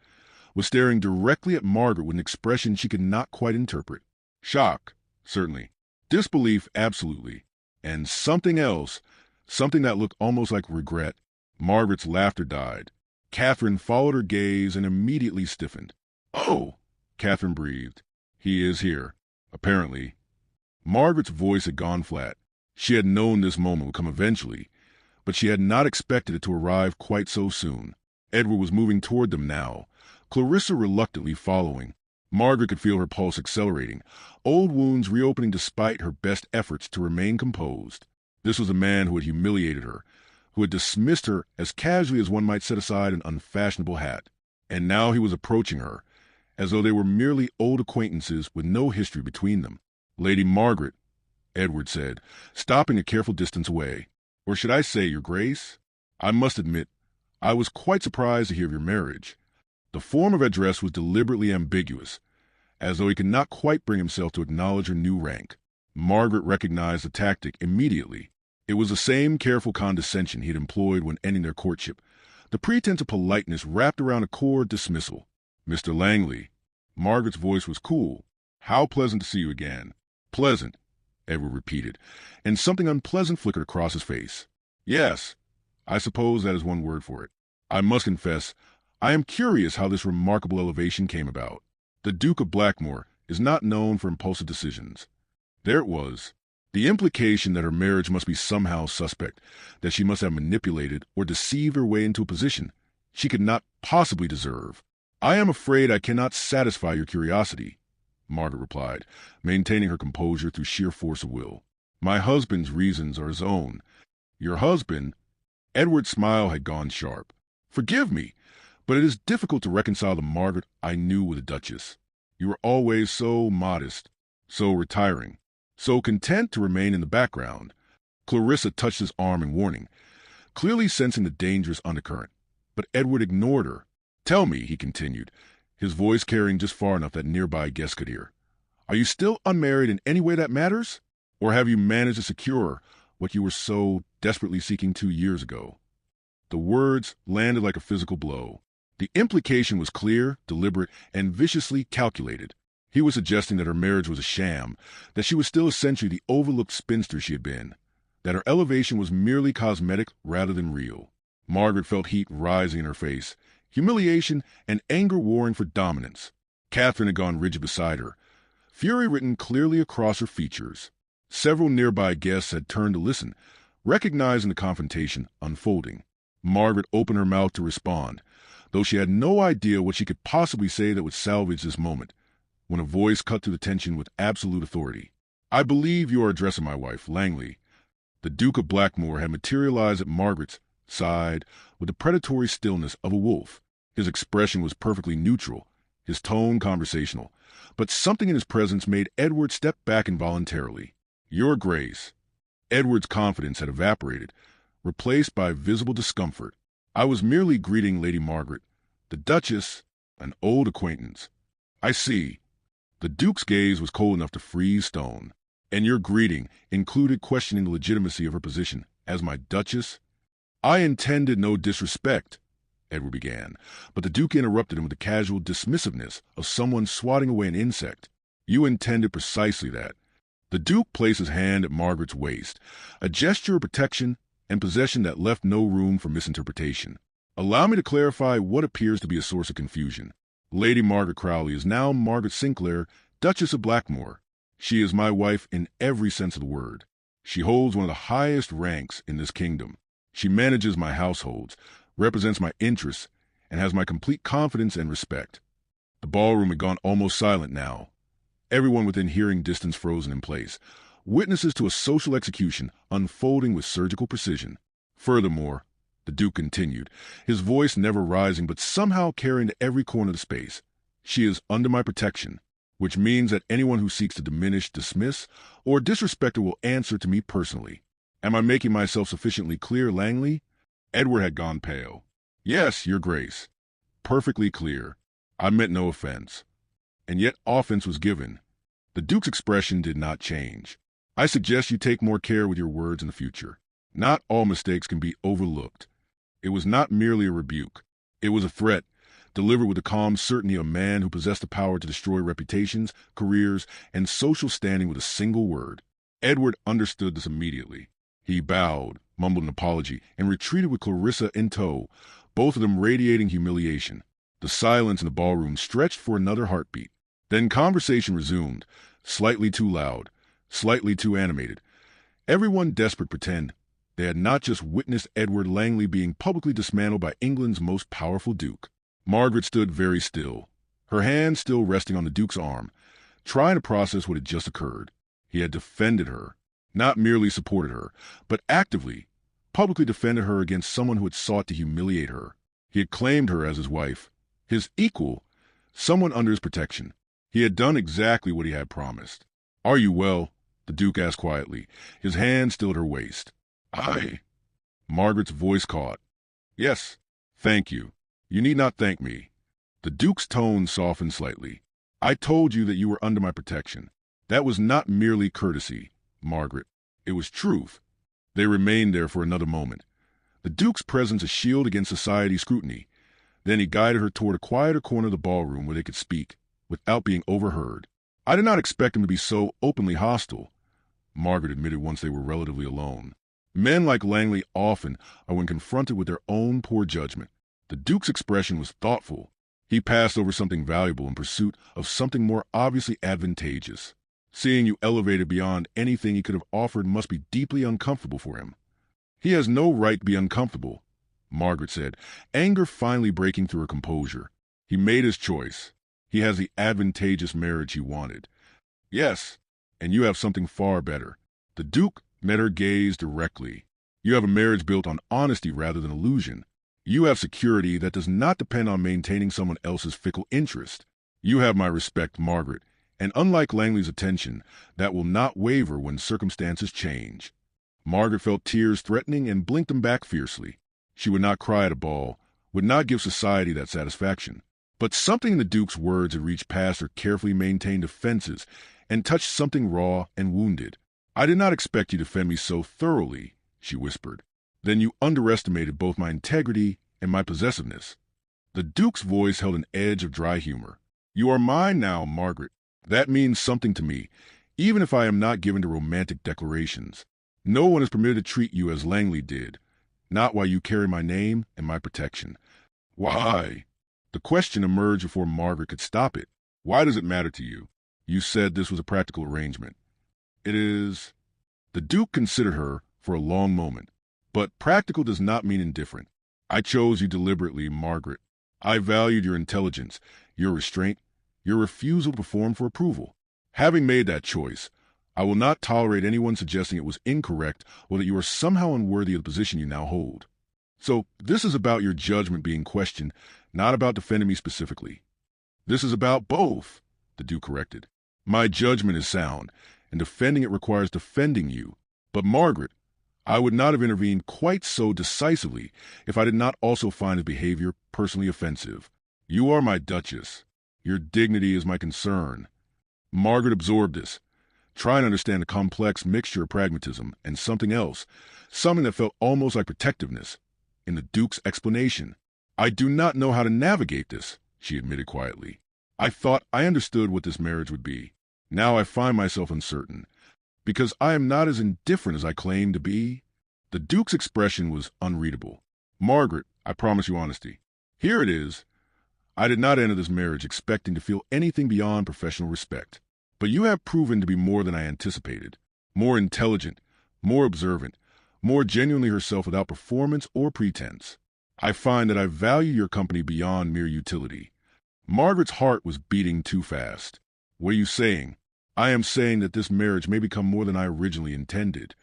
was staring directly at Margaret with an expression she could not quite interpret. Shock, certainly. Disbelief, absolutely. And something else, something that looked almost like regret. Margaret's laughter died. Catherine followed her gaze and immediately stiffened. "Oh," Catherine breathed. "He is here, apparently." Margaret's voice had gone flat. She had known this moment would come eventually, but she had not expected it to arrive quite so soon. Edward was moving toward them now, Clarissa reluctantly following. Margaret could feel her pulse accelerating, old wounds reopening despite her best efforts to remain composed. This was a man who had humiliated her, who had dismissed her as casually as one might set aside an unfashionable hat. And now he was approaching her, as though they were merely old acquaintances with no history between them. "Lady Margaret," Edward said, stopping a careful distance away. "Or should I say, Your Grace? I must admit, I was quite surprised to hear of your marriage." The form of address was deliberately ambiguous, as though he could not quite bring himself to acknowledge her new rank. Margaret recognized the tactic immediately. It was the same careful condescension he had employed when ending their courtship, the pretense of politeness wrapped around a core dismissal. "Mr. Langley." Margaret's voice was cool. "How pleasant to see you again." "Pleasant," Edward repeated, and something unpleasant flickered across his face. "Yes, I suppose that is one word for it. I must confess, I am curious how this remarkable elevation came about. The Duke of Blackmore is not known for impulsive decisions. There it was. The implication that her marriage must be somehow suspect, that she must have manipulated or deceived her way into a position she could not possibly deserve. "I am afraid I cannot satisfy your curiosity," Margaret replied, maintaining her composure through sheer force of will. "My husband's reasons are his own." "Your husband?" Edward's smile had gone sharp. "Forgive me, but it is difficult to reconcile the Margaret I knew with the Duchess. You were always so modest, so retiring, so content to remain in the background." Clarissa touched his arm in warning, clearly sensing the dangerous undercurrent. But Edward ignored her. "Tell me," he continued, his voice carrying just far enough that nearby guests could hear, "are you still unmarried in any way that matters? Or have you managed to secure what you were so desperately seeking 2 years ago?" The words landed like a physical blow. The implication was clear, deliberate, and viciously calculated. He was suggesting that her marriage was a sham, that she was still essentially the overlooked spinster she had been, that her elevation was merely cosmetic rather than real. Margaret felt heat rising in her face, humiliation and anger warring for dominance. Catherine had gone rigid beside her, fury written clearly across her features. Several nearby guests had turned to listen, recognizing the confrontation unfolding. Margaret opened her mouth to respond, though she had no idea what she could possibly say that would salvage this moment, when a voice cut through the tension with absolute authority. "I believe you are addressing my wife, Langley." The Duke of Blackmore had materialized at Margaret's side with the predatory stillness of a wolf. His expression was perfectly neutral, his tone conversational, but something in his presence made Edward step back involuntarily. "Your Grace." Edward's confidence had evaporated, replaced by visible discomfort. "I was merely greeting Lady Margaret. The Duchess, an old acquaintance." "I see." The Duke's gaze was cold enough to freeze stone. "And your greeting included questioning the legitimacy of her position as my Duchess?" "I intended no disrespect," Edward began, but the Duke interrupted him with the casual dismissiveness of someone swatting away an insect. "You intended precisely that." The Duke placed his hand at Margaret's waist, a gesture of protection and possession that left no room for misinterpretation. "Allow me to clarify what appears to be a source of confusion. Lady Margaret Crowley is now Margaret Sinclair, Duchess of Blackmore. She is my wife in every sense of the word. She holds one of the highest ranks in this kingdom. She manages my households, represents my interests, and has my complete confidence and respect." The ballroom had gone almost silent now. Everyone within hearing distance frozen in place, witnesses to a social execution unfolding with surgical precision. "Furthermore," the Duke continued, his voice never rising but somehow carrying to every corner of the space, "she is under my protection. which means that anyone who seeks to diminish, dismiss, or disrespect her will answer to me personally. Am I making myself sufficiently clear, Langley? Edward had gone pale. Yes, Your Grace. Perfectly clear. I meant no offense. And yet offense was given. The Duke's expression did not change. I suggest you take more care with your words in the future. Not all mistakes can be overlooked. It was not merely a rebuke. It was a threat, delivered with the calm certainty of a man who possessed the power to destroy reputations, careers, and social standing with a single word. Edward understood this immediately. He bowed, mumbled an apology, and retreated with Clarissa in tow, both of them radiating humiliation. The silence in the ballroom stretched for another heartbeat. Then conversation resumed, slightly too loud, slightly too animated. Everyone desperate to pretend they had not just witnessed Edward Langley being publicly dismantled by England's most powerful duke. Margaret stood very still, her hand still resting on the Duke's arm, trying to process what had just occurred. He had defended her, not merely supported her, but actively, publicly defended her against someone who had sought to humiliate her. He had claimed her as his wife, his equal, someone under his protection. He had done exactly what he had promised. "Are you well?" the Duke asked quietly, his hand still at her waist. "I—" Margaret's voice caught. "Yes, thank you. You need not thank me." The Duke's tone softened slightly. "I told you that you were under my protection. That was not merely courtesy, Margaret. It was truth." They remained there for another moment, the Duke's presence a shield against society's scrutiny. Then he guided her toward a quieter corner of the ballroom where they could speak, without being overheard. "I did not expect him to be so openly hostile," Margaret admitted once they were relatively alone. "Men like Langley often are when confronted with their own poor judgment." The Duke's expression was thoughtful. He passed over something valuable in pursuit of something more obviously advantageous. "Seeing you elevated beyond anything he could have offered must be deeply uncomfortable for him." "He has no right to be uncomfortable," Margaret said, anger finally breaking through her composure. "He made his choice. He has the advantageous marriage he wanted." "Yes, and you have something far better." The Duke met her gaze directly. "You have a marriage built on honesty rather than illusion. You have security that does not depend on maintaining someone else's fickle interest. You have my respect, Margaret, and unlike Langley's attention, that will not waver when circumstances change." Margaret felt tears threatening and blinked them back fiercely. She would not cry at a ball, would not give society that satisfaction. But something in the Duke's words had reached past her carefully maintained defenses and touched something raw and wounded. "I did not expect you to defend me so thoroughly," she whispered. "Then you underestimated both my integrity and my possessiveness." The Duke's voice held an edge of dry humor. "You are mine now, Margaret. That means something to me, even if I am not given to romantic declarations. No one is permitted to treat you as Langley did, not while you carry my name and my protection." "Why?" The question emerged before Margaret could stop it. "Why does it matter to you? You said this was a practical arrangement." "It is." The Duke considered her for a long moment. "But practical does not mean indifferent. I chose you deliberately, Margaret. I valued your intelligence, your restraint, your refusal to perform for approval. Having made that choice, I will not tolerate anyone suggesting it was incorrect or that you are somehow unworthy of the position you now hold. So this is about your judgment being questioned, not about defending me specifically." "This is about both," the Duke corrected. "My judgment is sound, and defending it requires defending you. But Margaret, I would not have intervened quite so decisively if I did not also find his behavior personally offensive. You are my Duchess. Your dignity is my concern." Margaret absorbed this, trying to understand the complex mixture of pragmatism and something else, something that felt almost like protectiveness, in the Duke's explanation. "I do not know how to navigate this," she admitted quietly. "I thought I understood what this marriage would be. Now I find myself uncertain, because I am not as indifferent as I claim to be." The Duke's expression was unreadable. "Margaret, I promise you honesty. Here it is. I did not enter this marriage expecting to feel anything beyond professional respect. But you have proven to be more than I anticipated. More intelligent, more observant, more genuinely herself without performance or pretense. I find that I value your company beyond mere utility." Margaret's heart was beating too fast. "What are you saying?" "I am saying that this marriage may become more than I originally intended."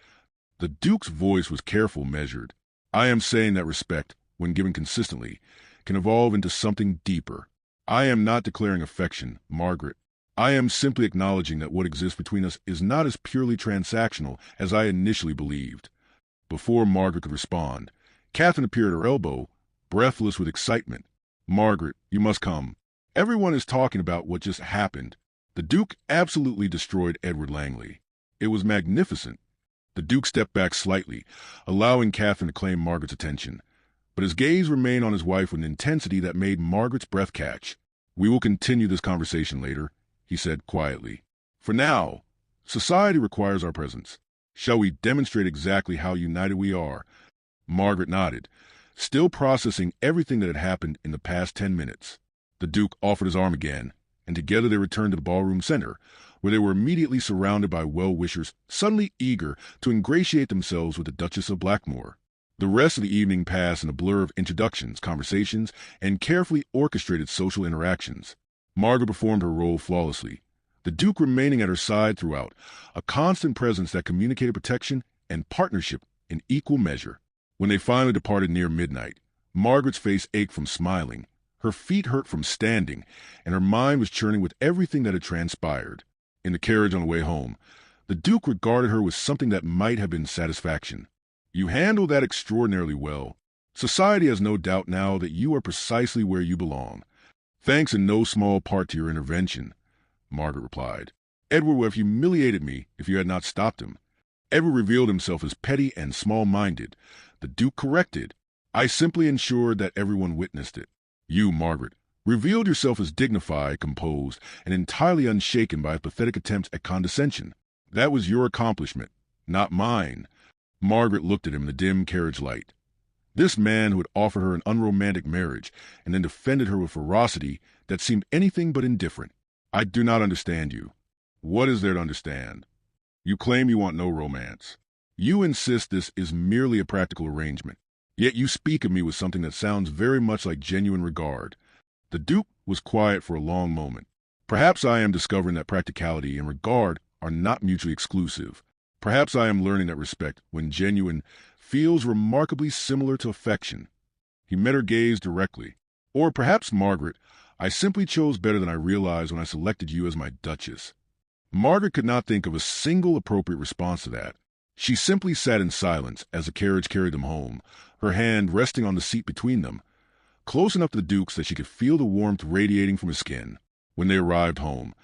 The Duke's voice was careful, measured. "I am saying that respect, when given consistently, can evolve into something deeper. I am not declaring affection, Margaret. I am simply acknowledging that what exists between us is not as purely transactional as I initially believed." Before Margaret could respond, Catherine appeared at her elbow, breathless with excitement. "Margaret, you must come. Everyone is talking about what just happened. The Duke absolutely destroyed Edward Langley. It was magnificent." The Duke stepped back slightly, allowing Catherine to claim Margaret's attention. But his gaze remained on his wife with an intensity that made Margaret's breath catch. "We will continue this conversation later," he said quietly. "For now, society requires our presence. Shall we demonstrate exactly how united we are?" Margaret nodded, still processing everything that had happened in the past 10 minutes. The Duke offered his arm again, and together they returned to the ballroom center, where they were immediately surrounded by well-wishers, suddenly eager to ingratiate themselves with the Duchess of Blackmore. The rest of the evening passed in a blur of introductions, conversations, and carefully orchestrated social interactions. Margaret performed her role flawlessly, the Duke remaining at her side throughout, a constant presence that communicated protection and partnership in equal measure. When they finally departed near midnight, Margaret's face ached from smiling, her feet hurt from standing, and her mind was churning with everything that had transpired. In the carriage on the way home, the Duke regarded her with something that might have been satisfaction. "You handled that extraordinarily well. Society has no doubt now that you are precisely where you belong. Thanks in no small part to your intervention," Margaret replied. "Edward would have humiliated me if you had not stopped him." Edward revealed himself as petty and small-minded. The Duke corrected. "I simply ensured that everyone witnessed it. You, Margaret, revealed yourself as dignified, composed, and entirely unshaken by pathetic attempts at condescension. That was your accomplishment, not mine." Margaret looked at him in the dim carriage light. This man who had offered her an unromantic marriage and then defended her with ferocity that seemed anything but indifferent. "I do not understand you." "What is there to understand? You claim you want no romance. You insist this is merely a practical arrangement. Yet you speak of me with something that sounds very much like genuine regard." The Duke was quiet for a long moment. "Perhaps I am discovering that practicality and regard are not mutually exclusive. Perhaps I am learning that respect, when genuine, feels remarkably similar to affection." He met her gaze directly. "Or perhaps, Margaret, I simply chose better than I realized when I selected you as my Duchess." Margaret could not think of a single appropriate response to that. She simply sat in silence as the carriage carried them home, her hand resting on the seat between them, close enough to the Duke's that she could feel the warmth radiating from his skin. When they arrived home,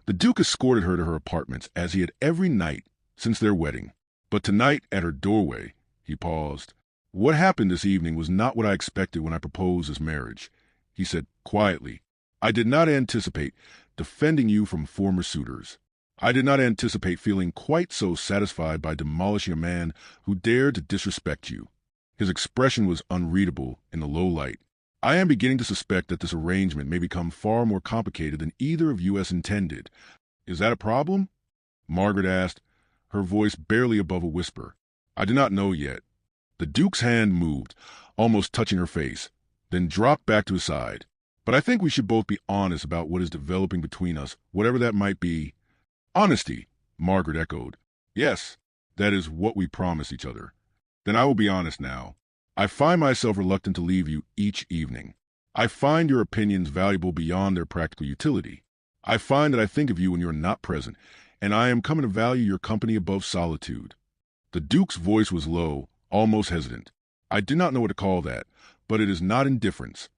the Duke escorted her to her apartments as he had every night since their wedding. But tonight, at her doorway, he paused. "What happened this evening was not what I expected when I proposed this marriage," he said quietly. "I did not anticipate defending you from former suitors. I did not anticipate feeling quite so satisfied by demolishing a man who dared to disrespect you." His expression was unreadable in the low light. "I am beginning to suspect that this arrangement may become far more complicated than either of you has intended. Is that a problem?" Margaret asked, her voice barely above a whisper. "I do not know yet." The Duke's hand moved, almost touching her face, then dropped back to his side. "But I think we should both be honest about what is developing between us, whatever that might be." "Honesty," Margaret echoed. "Yes, that is what we promised each other." "Then I will be honest now. I find myself reluctant to leave you each evening. I find your opinions valuable beyond their practical utility. I find that I think of you when you are not present, and I am coming to value your company above solitude." The Duke's voice was low, almost hesitant. "I do not know what to call that, but it is not indifference."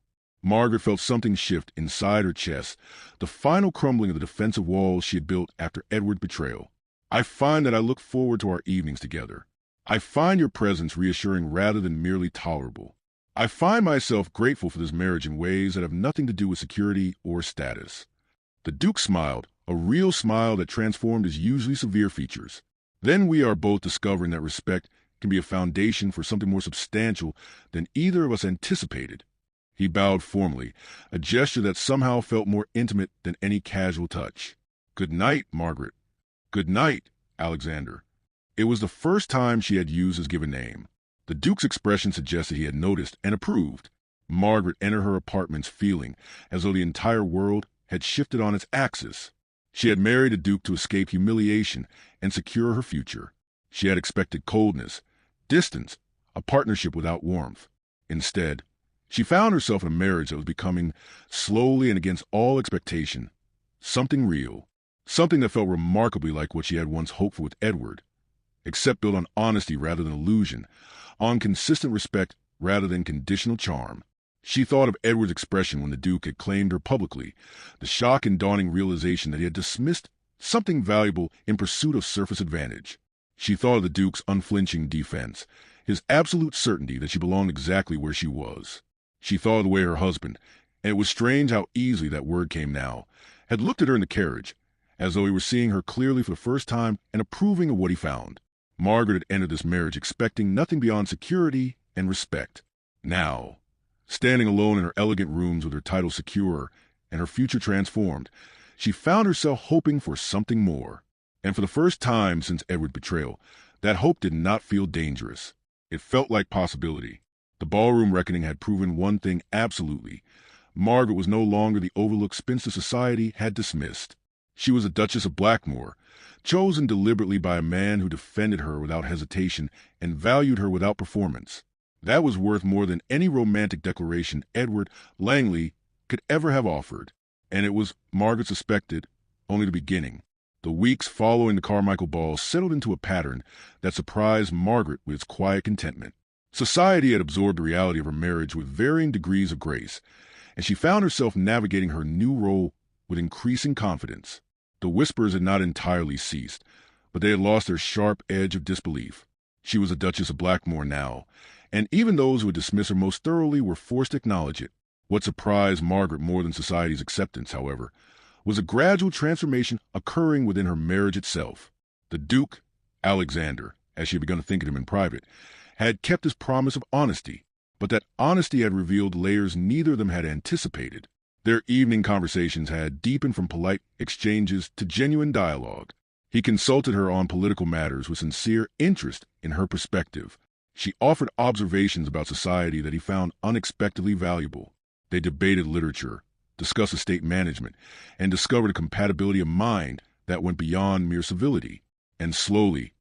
Margaret felt something shift inside her chest, the final crumbling of the defensive walls she had built after Edward's betrayal. "I find that I look forward to our evenings together. I find your presence reassuring rather than merely tolerable. I find myself grateful for this marriage in ways that have nothing to do with security or status." The Duke smiled, a real smile that transformed his usually severe features. "Then we are both discovering that respect can be a foundation for something more substantial than either of us anticipated." He bowed formally, a gesture that somehow felt more intimate than any casual touch. "Good night, Margaret." "Good night, Alexander." It was the first time she had used his given name. The Duke's expression suggested he had noticed and approved. Margaret entered her apartments feeling as though the entire world had shifted on its axis. She had married a Duke to escape humiliation and secure her future. She had expected coldness, distance, a partnership without warmth. Instead, she found herself in a marriage that was becoming, slowly and against all expectation, Something real. Something that felt remarkably like what she had once hoped for with Edward, except built on honesty rather than illusion, on consistent respect rather than conditional charm. She thought of Edward's expression when the Duke had claimed her publicly, the shock and dawning realization that he had dismissed something valuable in pursuit of surface advantage. She thought of the Duke's unflinching defense, his absolute certainty that she belonged exactly where she was. She thought of the way her husband, and it was strange how easily that word came now, had looked at her in the carriage, as though he were seeing her clearly for the first time and approving of what he found. Margaret had entered this marriage expecting nothing beyond security and respect. Now, standing alone in her elegant rooms with her title secure and her future transformed, she found herself hoping for something more. And for the first time since Edward's betrayal, that hope did not feel dangerous. It felt like possibility. The ballroom reckoning had proven one thing absolutely. Margaret was no longer the overlooked spinster society had dismissed. She was a Duchess of Blackmore, chosen deliberately by a man who defended her without hesitation and valued her without performance. That was worth more than any romantic declaration Edward Langley could ever have offered. And it was, Margaret suspected, only the beginning. The weeks following the Carmichael ball settled into a pattern that surprised Margaret with its quiet contentment. Society had absorbed the reality of her marriage with varying degrees of grace, and she found herself navigating her new role with increasing confidence. The whispers had not entirely ceased, but they had lost their sharp edge of disbelief. She was a Duchess of Blackmore now, and even those who would dismiss her most thoroughly were forced to acknowledge it. What surprised Margaret more than society's acceptance, however, was a gradual transformation occurring within her marriage itself. The Duke, Alexander, as she had begun to think of him in private, had kept his promise of honesty, but that honesty had revealed layers neither of them had anticipated. Their evening conversations had deepened from polite exchanges to genuine dialogue. He consulted her on political matters with sincere interest in her perspective. She offered observations about society that he found unexpectedly valuable. They debated literature, discussed estate management, and discovered a compatibility of mind that went beyond mere civility. And slowly,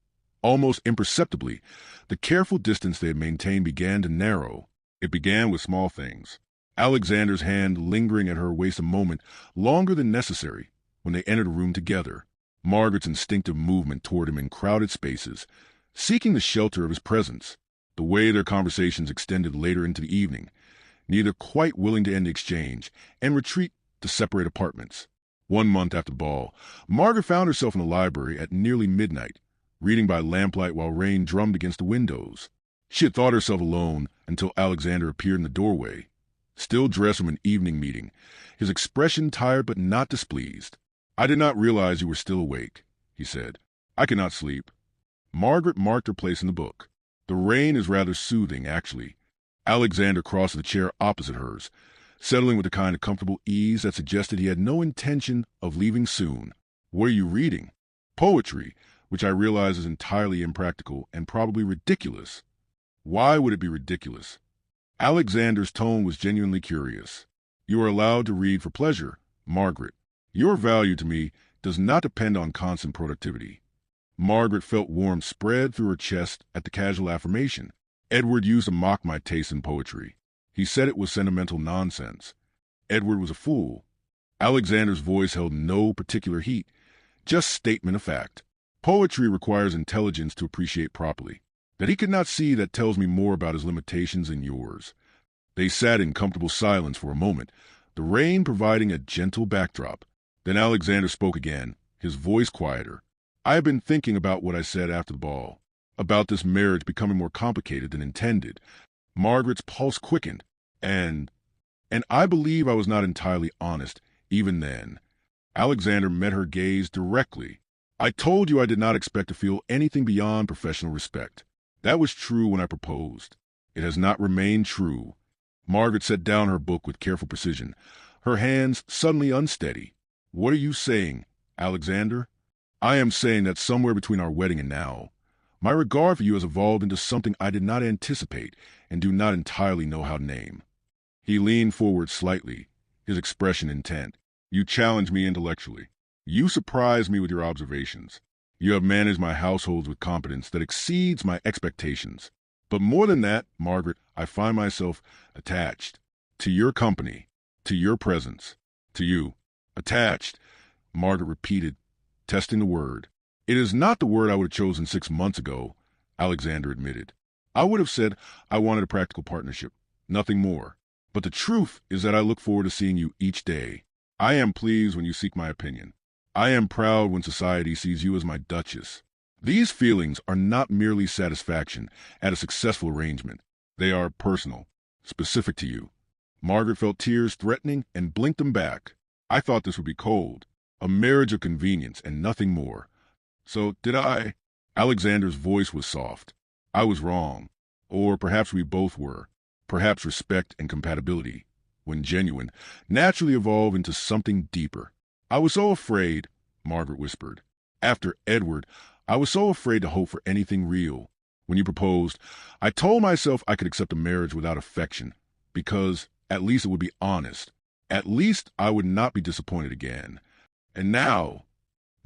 almost imperceptibly, the careful distance they had maintained began to narrow. It began with small things. Alexander's hand lingering at her waist a moment longer than necessary when they entered a room together. Margaret's instinctive movement toward him in crowded spaces, seeking the shelter of his presence. The way their conversations extended later into the evening, neither quite willing to end the exchange and retreat to separate apartments. 1 month after the ball, Margaret found herself in the library at nearly midnight, reading by lamplight while rain drummed against the windows. She had thought herself alone until Alexander appeared in the doorway, still dressed from an evening meeting, his expression tired but not displeased. "I did not realize you were still awake," he said. "I cannot sleep." Margaret marked her place in the book. The rain is rather soothing, actually. Alexander crossed to the chair opposite hers, settling with the kind of comfortable ease that suggested he had no intention of leaving soon. "What are you reading?" "Poetry, which I realize is entirely impractical and probably ridiculous." "Why would it be ridiculous?" Alexander's tone was genuinely curious. "You are allowed to read for pleasure, Margaret. Your value to me does not depend on constant productivity." Margaret felt warmth spread through her chest at the casual affirmation. Edward used to mock my taste in poetry. He said it was sentimental nonsense. Edward was a fool. Alexander's voice held no particular heat, just statement of fact. Poetry requires intelligence to appreciate properly. That he could not see that tells me more about his limitations than yours. They sat in comfortable silence for a moment, the rain providing a gentle backdrop. Then Alexander spoke again, his voice quieter. "I have been thinking about what I said after the ball, about this marriage becoming more complicated than intended." Margaret's pulse quickened, and I believe I was not entirely honest, even then. Alexander met her gaze directly. "I told you I did not expect to feel anything beyond professional respect. That was true when I proposed. It has not remained true." Margaret set down her book with careful precision, her hands suddenly unsteady. "What are you saying, Alexander?" "I am saying that somewhere between our wedding and now, my regard for you has evolved into something I did not anticipate and do not entirely know how to name." He leaned forward slightly, his expression intent. "You challenge me intellectually. You surprise me with your observations. You have managed my households with competence that exceeds my expectations. But more than that, Margaret, I find myself attached to your company, to your presence, to you. Attached, Margaret repeated, testing the word. It is not the word I would have chosen 6 months ago, Alexander admitted. I would have said I wanted a practical partnership, nothing more. But the truth is that I look forward to seeing you each day. I am pleased when you seek my opinion. I am proud when society sees you as my duchess. These feelings are not merely satisfaction at a successful arrangement. They are personal, specific to you. Margaret felt tears threatening and blinked them back. I thought this would be cold, a marriage of convenience and nothing more. So did I. Alexander's voice was soft. I was wrong. Or perhaps we both were. Perhaps respect and compatibility, when genuine, naturally evolve into something deeper. I was so afraid, Margaret whispered. After Edward, I was so afraid to hope for anything real. When you proposed, I told myself I could accept a marriage without affection, because at least it would be honest. At least I would not be disappointed again. And now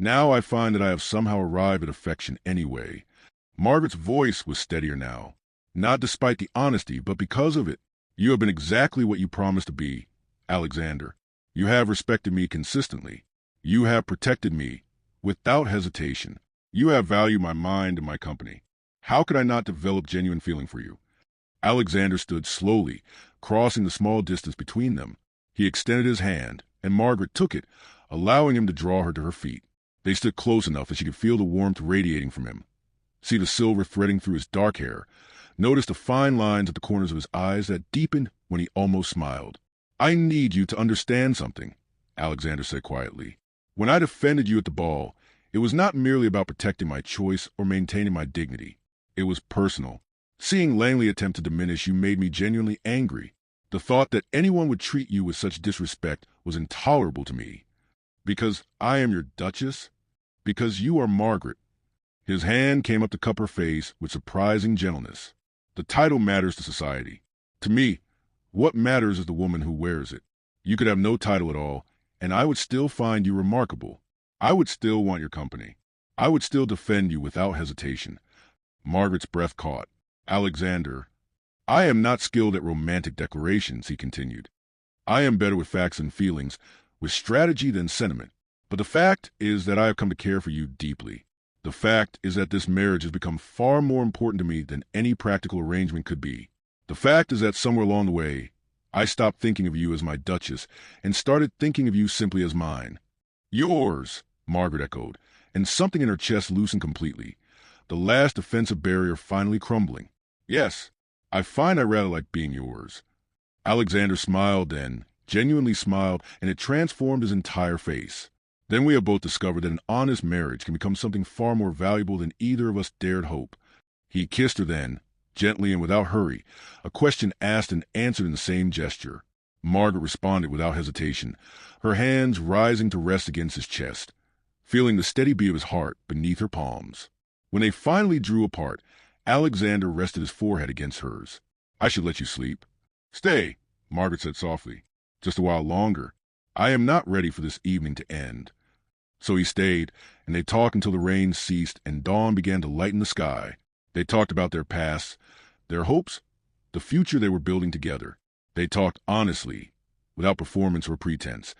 I find that I have somehow arrived at affection anyway. Margaret's voice was steadier now, not despite the honesty, but because of it. You have been exactly what you promised to be, Alexander. You have respected me consistently. You have protected me without hesitation. You have valued my mind and my company. How could I not develop genuine feeling for you? Alexander stood slowly, crossing the small distance between them. He extended his hand, and Margaret took it, allowing him to draw her to her feet. They stood close enough that she could feel the warmth radiating from him, see the silver threading through his dark hair, notice the fine lines at the corners of his eyes that deepened when he almost smiled. I need you to understand something, Alexander said quietly. When I defended you at the ball, it was not merely about protecting my choice or maintaining my dignity. It was personal. Seeing Langley attempt to diminish you made me genuinely angry. The thought that anyone would treat you with such disrespect was intolerable to me. Because I am your duchess? Because you are Margaret. His hand came up to cup her face with surprising gentleness. The title matters to society. To me, what matters is the woman who wears it. You could have no title at all, and I would still find you remarkable. I would still want your company. I would still defend you without hesitation. Margaret's breath caught. Alexander, I am not skilled at romantic declarations, he continued. I am better with facts and feelings, with strategy than sentiment. But the fact is that I have come to care for you deeply. The fact is that this marriage has become far more important to me than any practical arrangement could be. The fact is that somewhere along the way, I stopped thinking of you as my duchess and started thinking of you simply as mine. Yours, Margaret echoed, and something in her chest loosened completely, the last defensive barrier finally crumbling. Yes, I find I rather like being yours. Alexander smiled then, genuinely smiled, and it transformed his entire face. Then we have both discovered that an honest marriage can become something far more valuable than either of us dared hope. He kissed her then, gently and without hurry, a question asked and answered in the same gesture. Margaret responded without hesitation, her hands rising to rest against his chest, feeling the steady beat of his heart beneath her palms. When they finally drew apart, Alexander rested his forehead against hers. I should let you sleep. Stay, Margaret said softly. Just a while longer. I am not ready for this evening to end. So he stayed, and they talked until the rain ceased and dawn began to lighten the sky. They talked about their pasts, their hopes, the future they were building together. They talked honestly, without performance or pretense.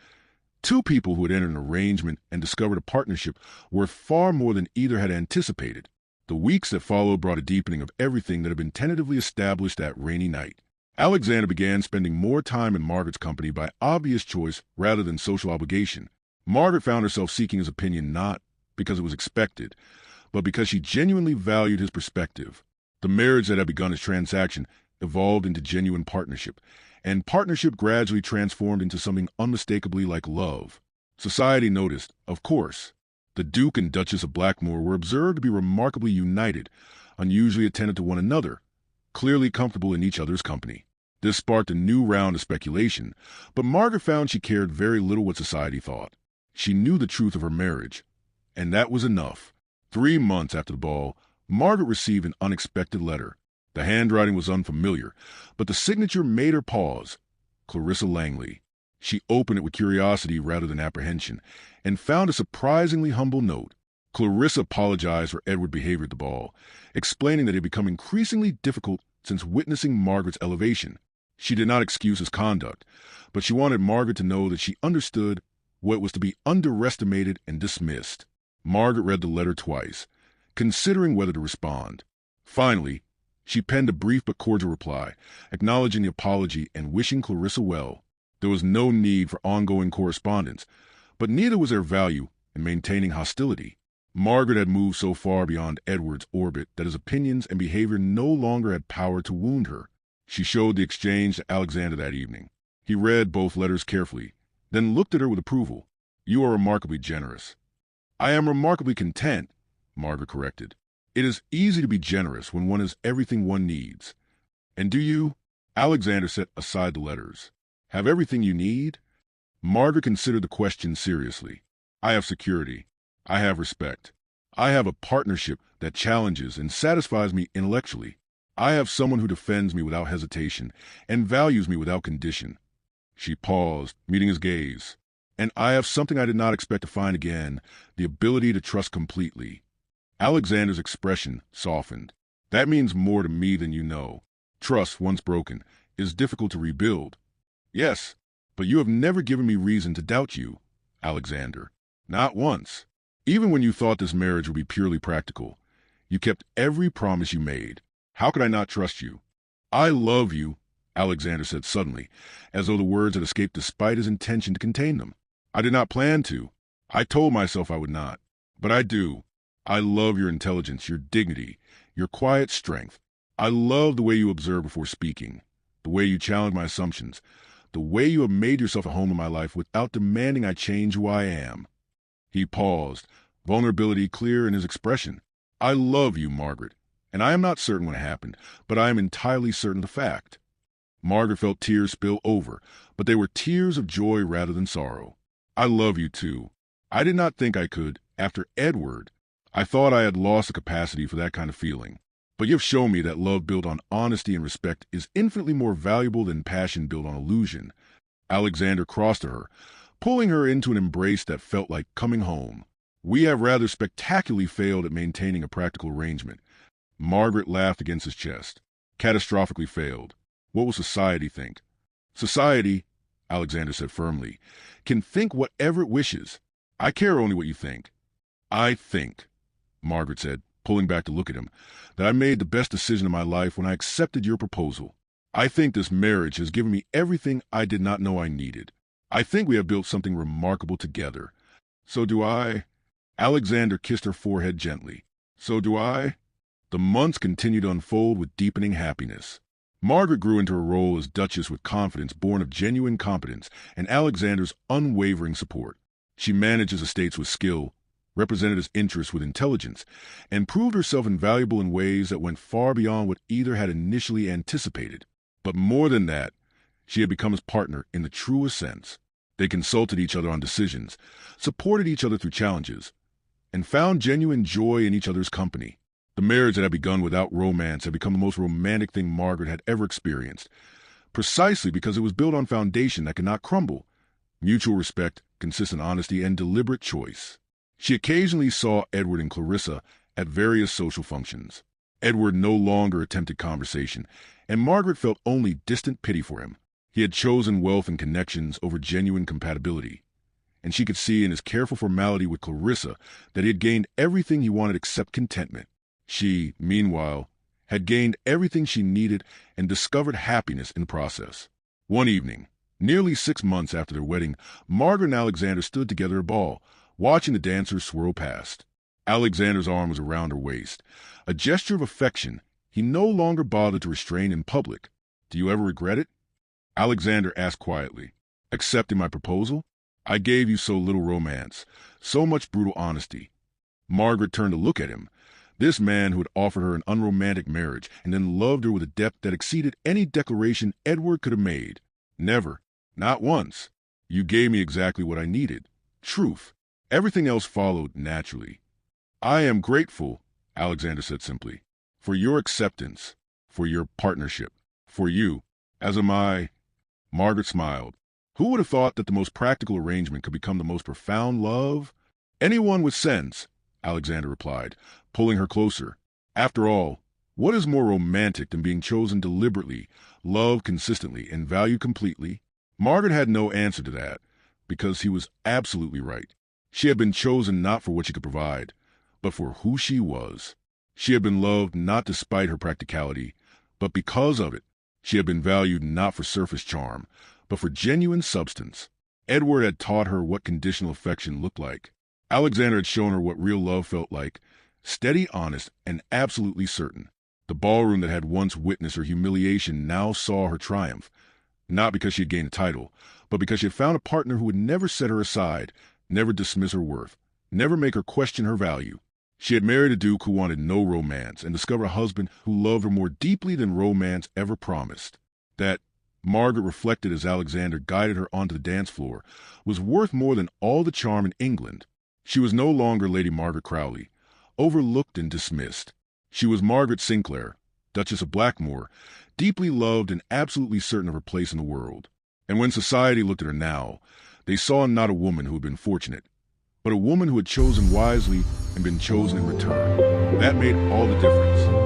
Two people who had entered an arrangement and discovered a partnership worth far more than either had anticipated. The weeks that followed brought a deepening of everything that had been tentatively established that rainy night. Alexander began spending more time in Margaret's company by obvious choice rather than social obligation. Margaret found herself seeking his opinion not because it was expected, but because she genuinely valued his perspective. The marriage that had begun as transaction evolved into genuine partnership, and partnership gradually transformed into something unmistakably like love. Society noticed, of course. The Duke and Duchess of Blackmore were observed to be remarkably united, unusually attentive to one another, clearly comfortable in each other's company. This sparked a new round of speculation, but Margaret found she cared very little what society thought. She knew the truth of her marriage, and that was enough. 3 months after the ball, Margaret received an unexpected letter. The handwriting was unfamiliar, but the signature made her pause. Clarissa Langley. She opened it with curiosity rather than apprehension, and found a surprisingly humble note. Clarissa apologized for Edward's behavior at the ball, explaining that it had become increasingly difficult since witnessing Margaret's elevation. She did not excuse his conduct, but she wanted Margaret to know that she understood what was to be underestimated and dismissed. Margaret read the letter twice, considering whether to respond. Finally, she penned a brief but cordial reply, acknowledging the apology and wishing Clarissa well. There was no need for ongoing correspondence, but neither was there value in maintaining hostility. Margaret had moved so far beyond Edward's orbit that his opinions and behavior no longer had power to wound her. She showed the exchange to Alexander that evening. He read both letters carefully, then looked at her with approval. "You are remarkably generous." "I am remarkably content," Margaret corrected. "It is easy to be generous when one has everything one needs." "And do you?" Alexander set aside the letters. "Have everything you need?" Margaret considered the question seriously. "I have security. I have respect. I have a partnership that challenges and satisfies me intellectually. I have someone who defends me without hesitation and values me without condition." She paused, meeting his gaze. "And I have something I did not expect to find again, the ability to trust completely." Alexander's expression softened. "That means more to me than you know. Trust, once broken, is difficult to rebuild." "Yes, but you have never given me reason to doubt you, Alexander. Not once. Even when you thought this marriage would be purely practical, you kept every promise you made. How could I not trust you?" "I love you," Alexander said suddenly, as though the words had escaped despite his intention to contain them. "I did not plan to. I told myself I would not. But I do. I love your intelligence, your dignity, your quiet strength. I love the way you observe before speaking, the way you challenge my assumptions, the way you have made yourself a home in my life without demanding I change who I am." He paused, vulnerability clear in his expression. "I love you, Margaret, and I am not certain when it happened, but I am entirely certain of the fact." Margaret felt tears spill over, but they were tears of joy rather than sorrow. "I love you too. I did not think I could, after Edward. I thought I had lost the capacity for that kind of feeling. But you have shown me that love built on honesty and respect is infinitely more valuable than passion built on illusion." Alexander crossed to her, pulling her into an embrace that felt like coming home. "We have rather spectacularly failed at maintaining a practical arrangement." Margaret laughed against his chest. "Catastrophically failed. What will society think?" "Society," Alexander said firmly, "can think whatever it wishes. I care only what you think." "I think," Margaret said, pulling back to look at him, "that I made the best decision of my life when I accepted your proposal. I think this marriage has given me everything I did not know I needed. I think we have built something remarkable together." "So do I." Alexander kissed her forehead gently. "So do I." The months continued to unfold with deepening happiness. Margaret grew into her role as Duchess with confidence born of genuine competence and Alexander's unwavering support. She managed his estates with skill, represented his interests with intelligence, and proved herself invaluable in ways that went far beyond what either had initially anticipated. But more than that, she had become his partner in the truest sense. They consulted each other on decisions, supported each other through challenges, and found genuine joy in each other's company. The marriage that had begun without romance had become the most romantic thing Margaret had ever experienced, precisely because it was built on foundation that could not crumble: mutual respect, consistent honesty, and deliberate choice. She occasionally saw Edward and Clarissa at various social functions. Edward no longer attempted conversation, and Margaret felt only distant pity for him. He had chosen wealth and connections over genuine compatibility, and she could see in his careful formality with Clarissa that he had gained everything he wanted except contentment. She, meanwhile, had gained everything she needed and discovered happiness in the process. One evening, nearly 6 months after their wedding, Margaret and Alexander stood together at a ball, watching the dancers swirl past. Alexander's arm was around her waist, a gesture of affection he no longer bothered to restrain in public. "Do you ever regret it?" Alexander asked quietly. "Accepting my proposal? I gave you so little romance, so much brutal honesty." Margaret turned to look at him. This man who had offered her an unromantic marriage and then loved her with a depth that exceeded any declaration Edward could have made. "Never. Not once. You gave me exactly what I needed. Truth. Everything else followed naturally." "I am grateful," Alexander said simply, "for your acceptance, for your partnership, for you, as am I." Margaret smiled. Who would have thought that the most practical arrangement could become the most profound love? "Anyone with sense," Alexander replied, pulling her closer. "After all, what is more romantic than being chosen deliberately, loved consistently, and valued completely?" Margaret had no answer to that, because he was absolutely right. She had been chosen not for what she could provide, but for who she was. She had been loved not despite her practicality, but because of it. She had been valued not for surface charm, but for genuine substance. Edward had taught her what conditional affection looked like. Alexander had shown her what real love felt like, steady, honest, and absolutely certain. The ballroom that had once witnessed her humiliation now saw her triumph, not because she had gained a title, but because she had found a partner who would never set her aside, never dismiss her worth, never make her question her value. She had married a duke who wanted no romance and discovered a husband who loved her more deeply than romance ever promised. That, Margaret reflected as Alexander guided her onto the dance floor, was worth more than all the charm in England. She was no longer Lady Margaret Crowley, overlooked and dismissed. She was Margaret Sinclair, Duchess of Blackmore, deeply loved and absolutely certain of her place in the world. And when society looked at her now, they saw not a woman who had been fortunate, but a woman who had chosen wisely and been chosen in return. That made all the difference.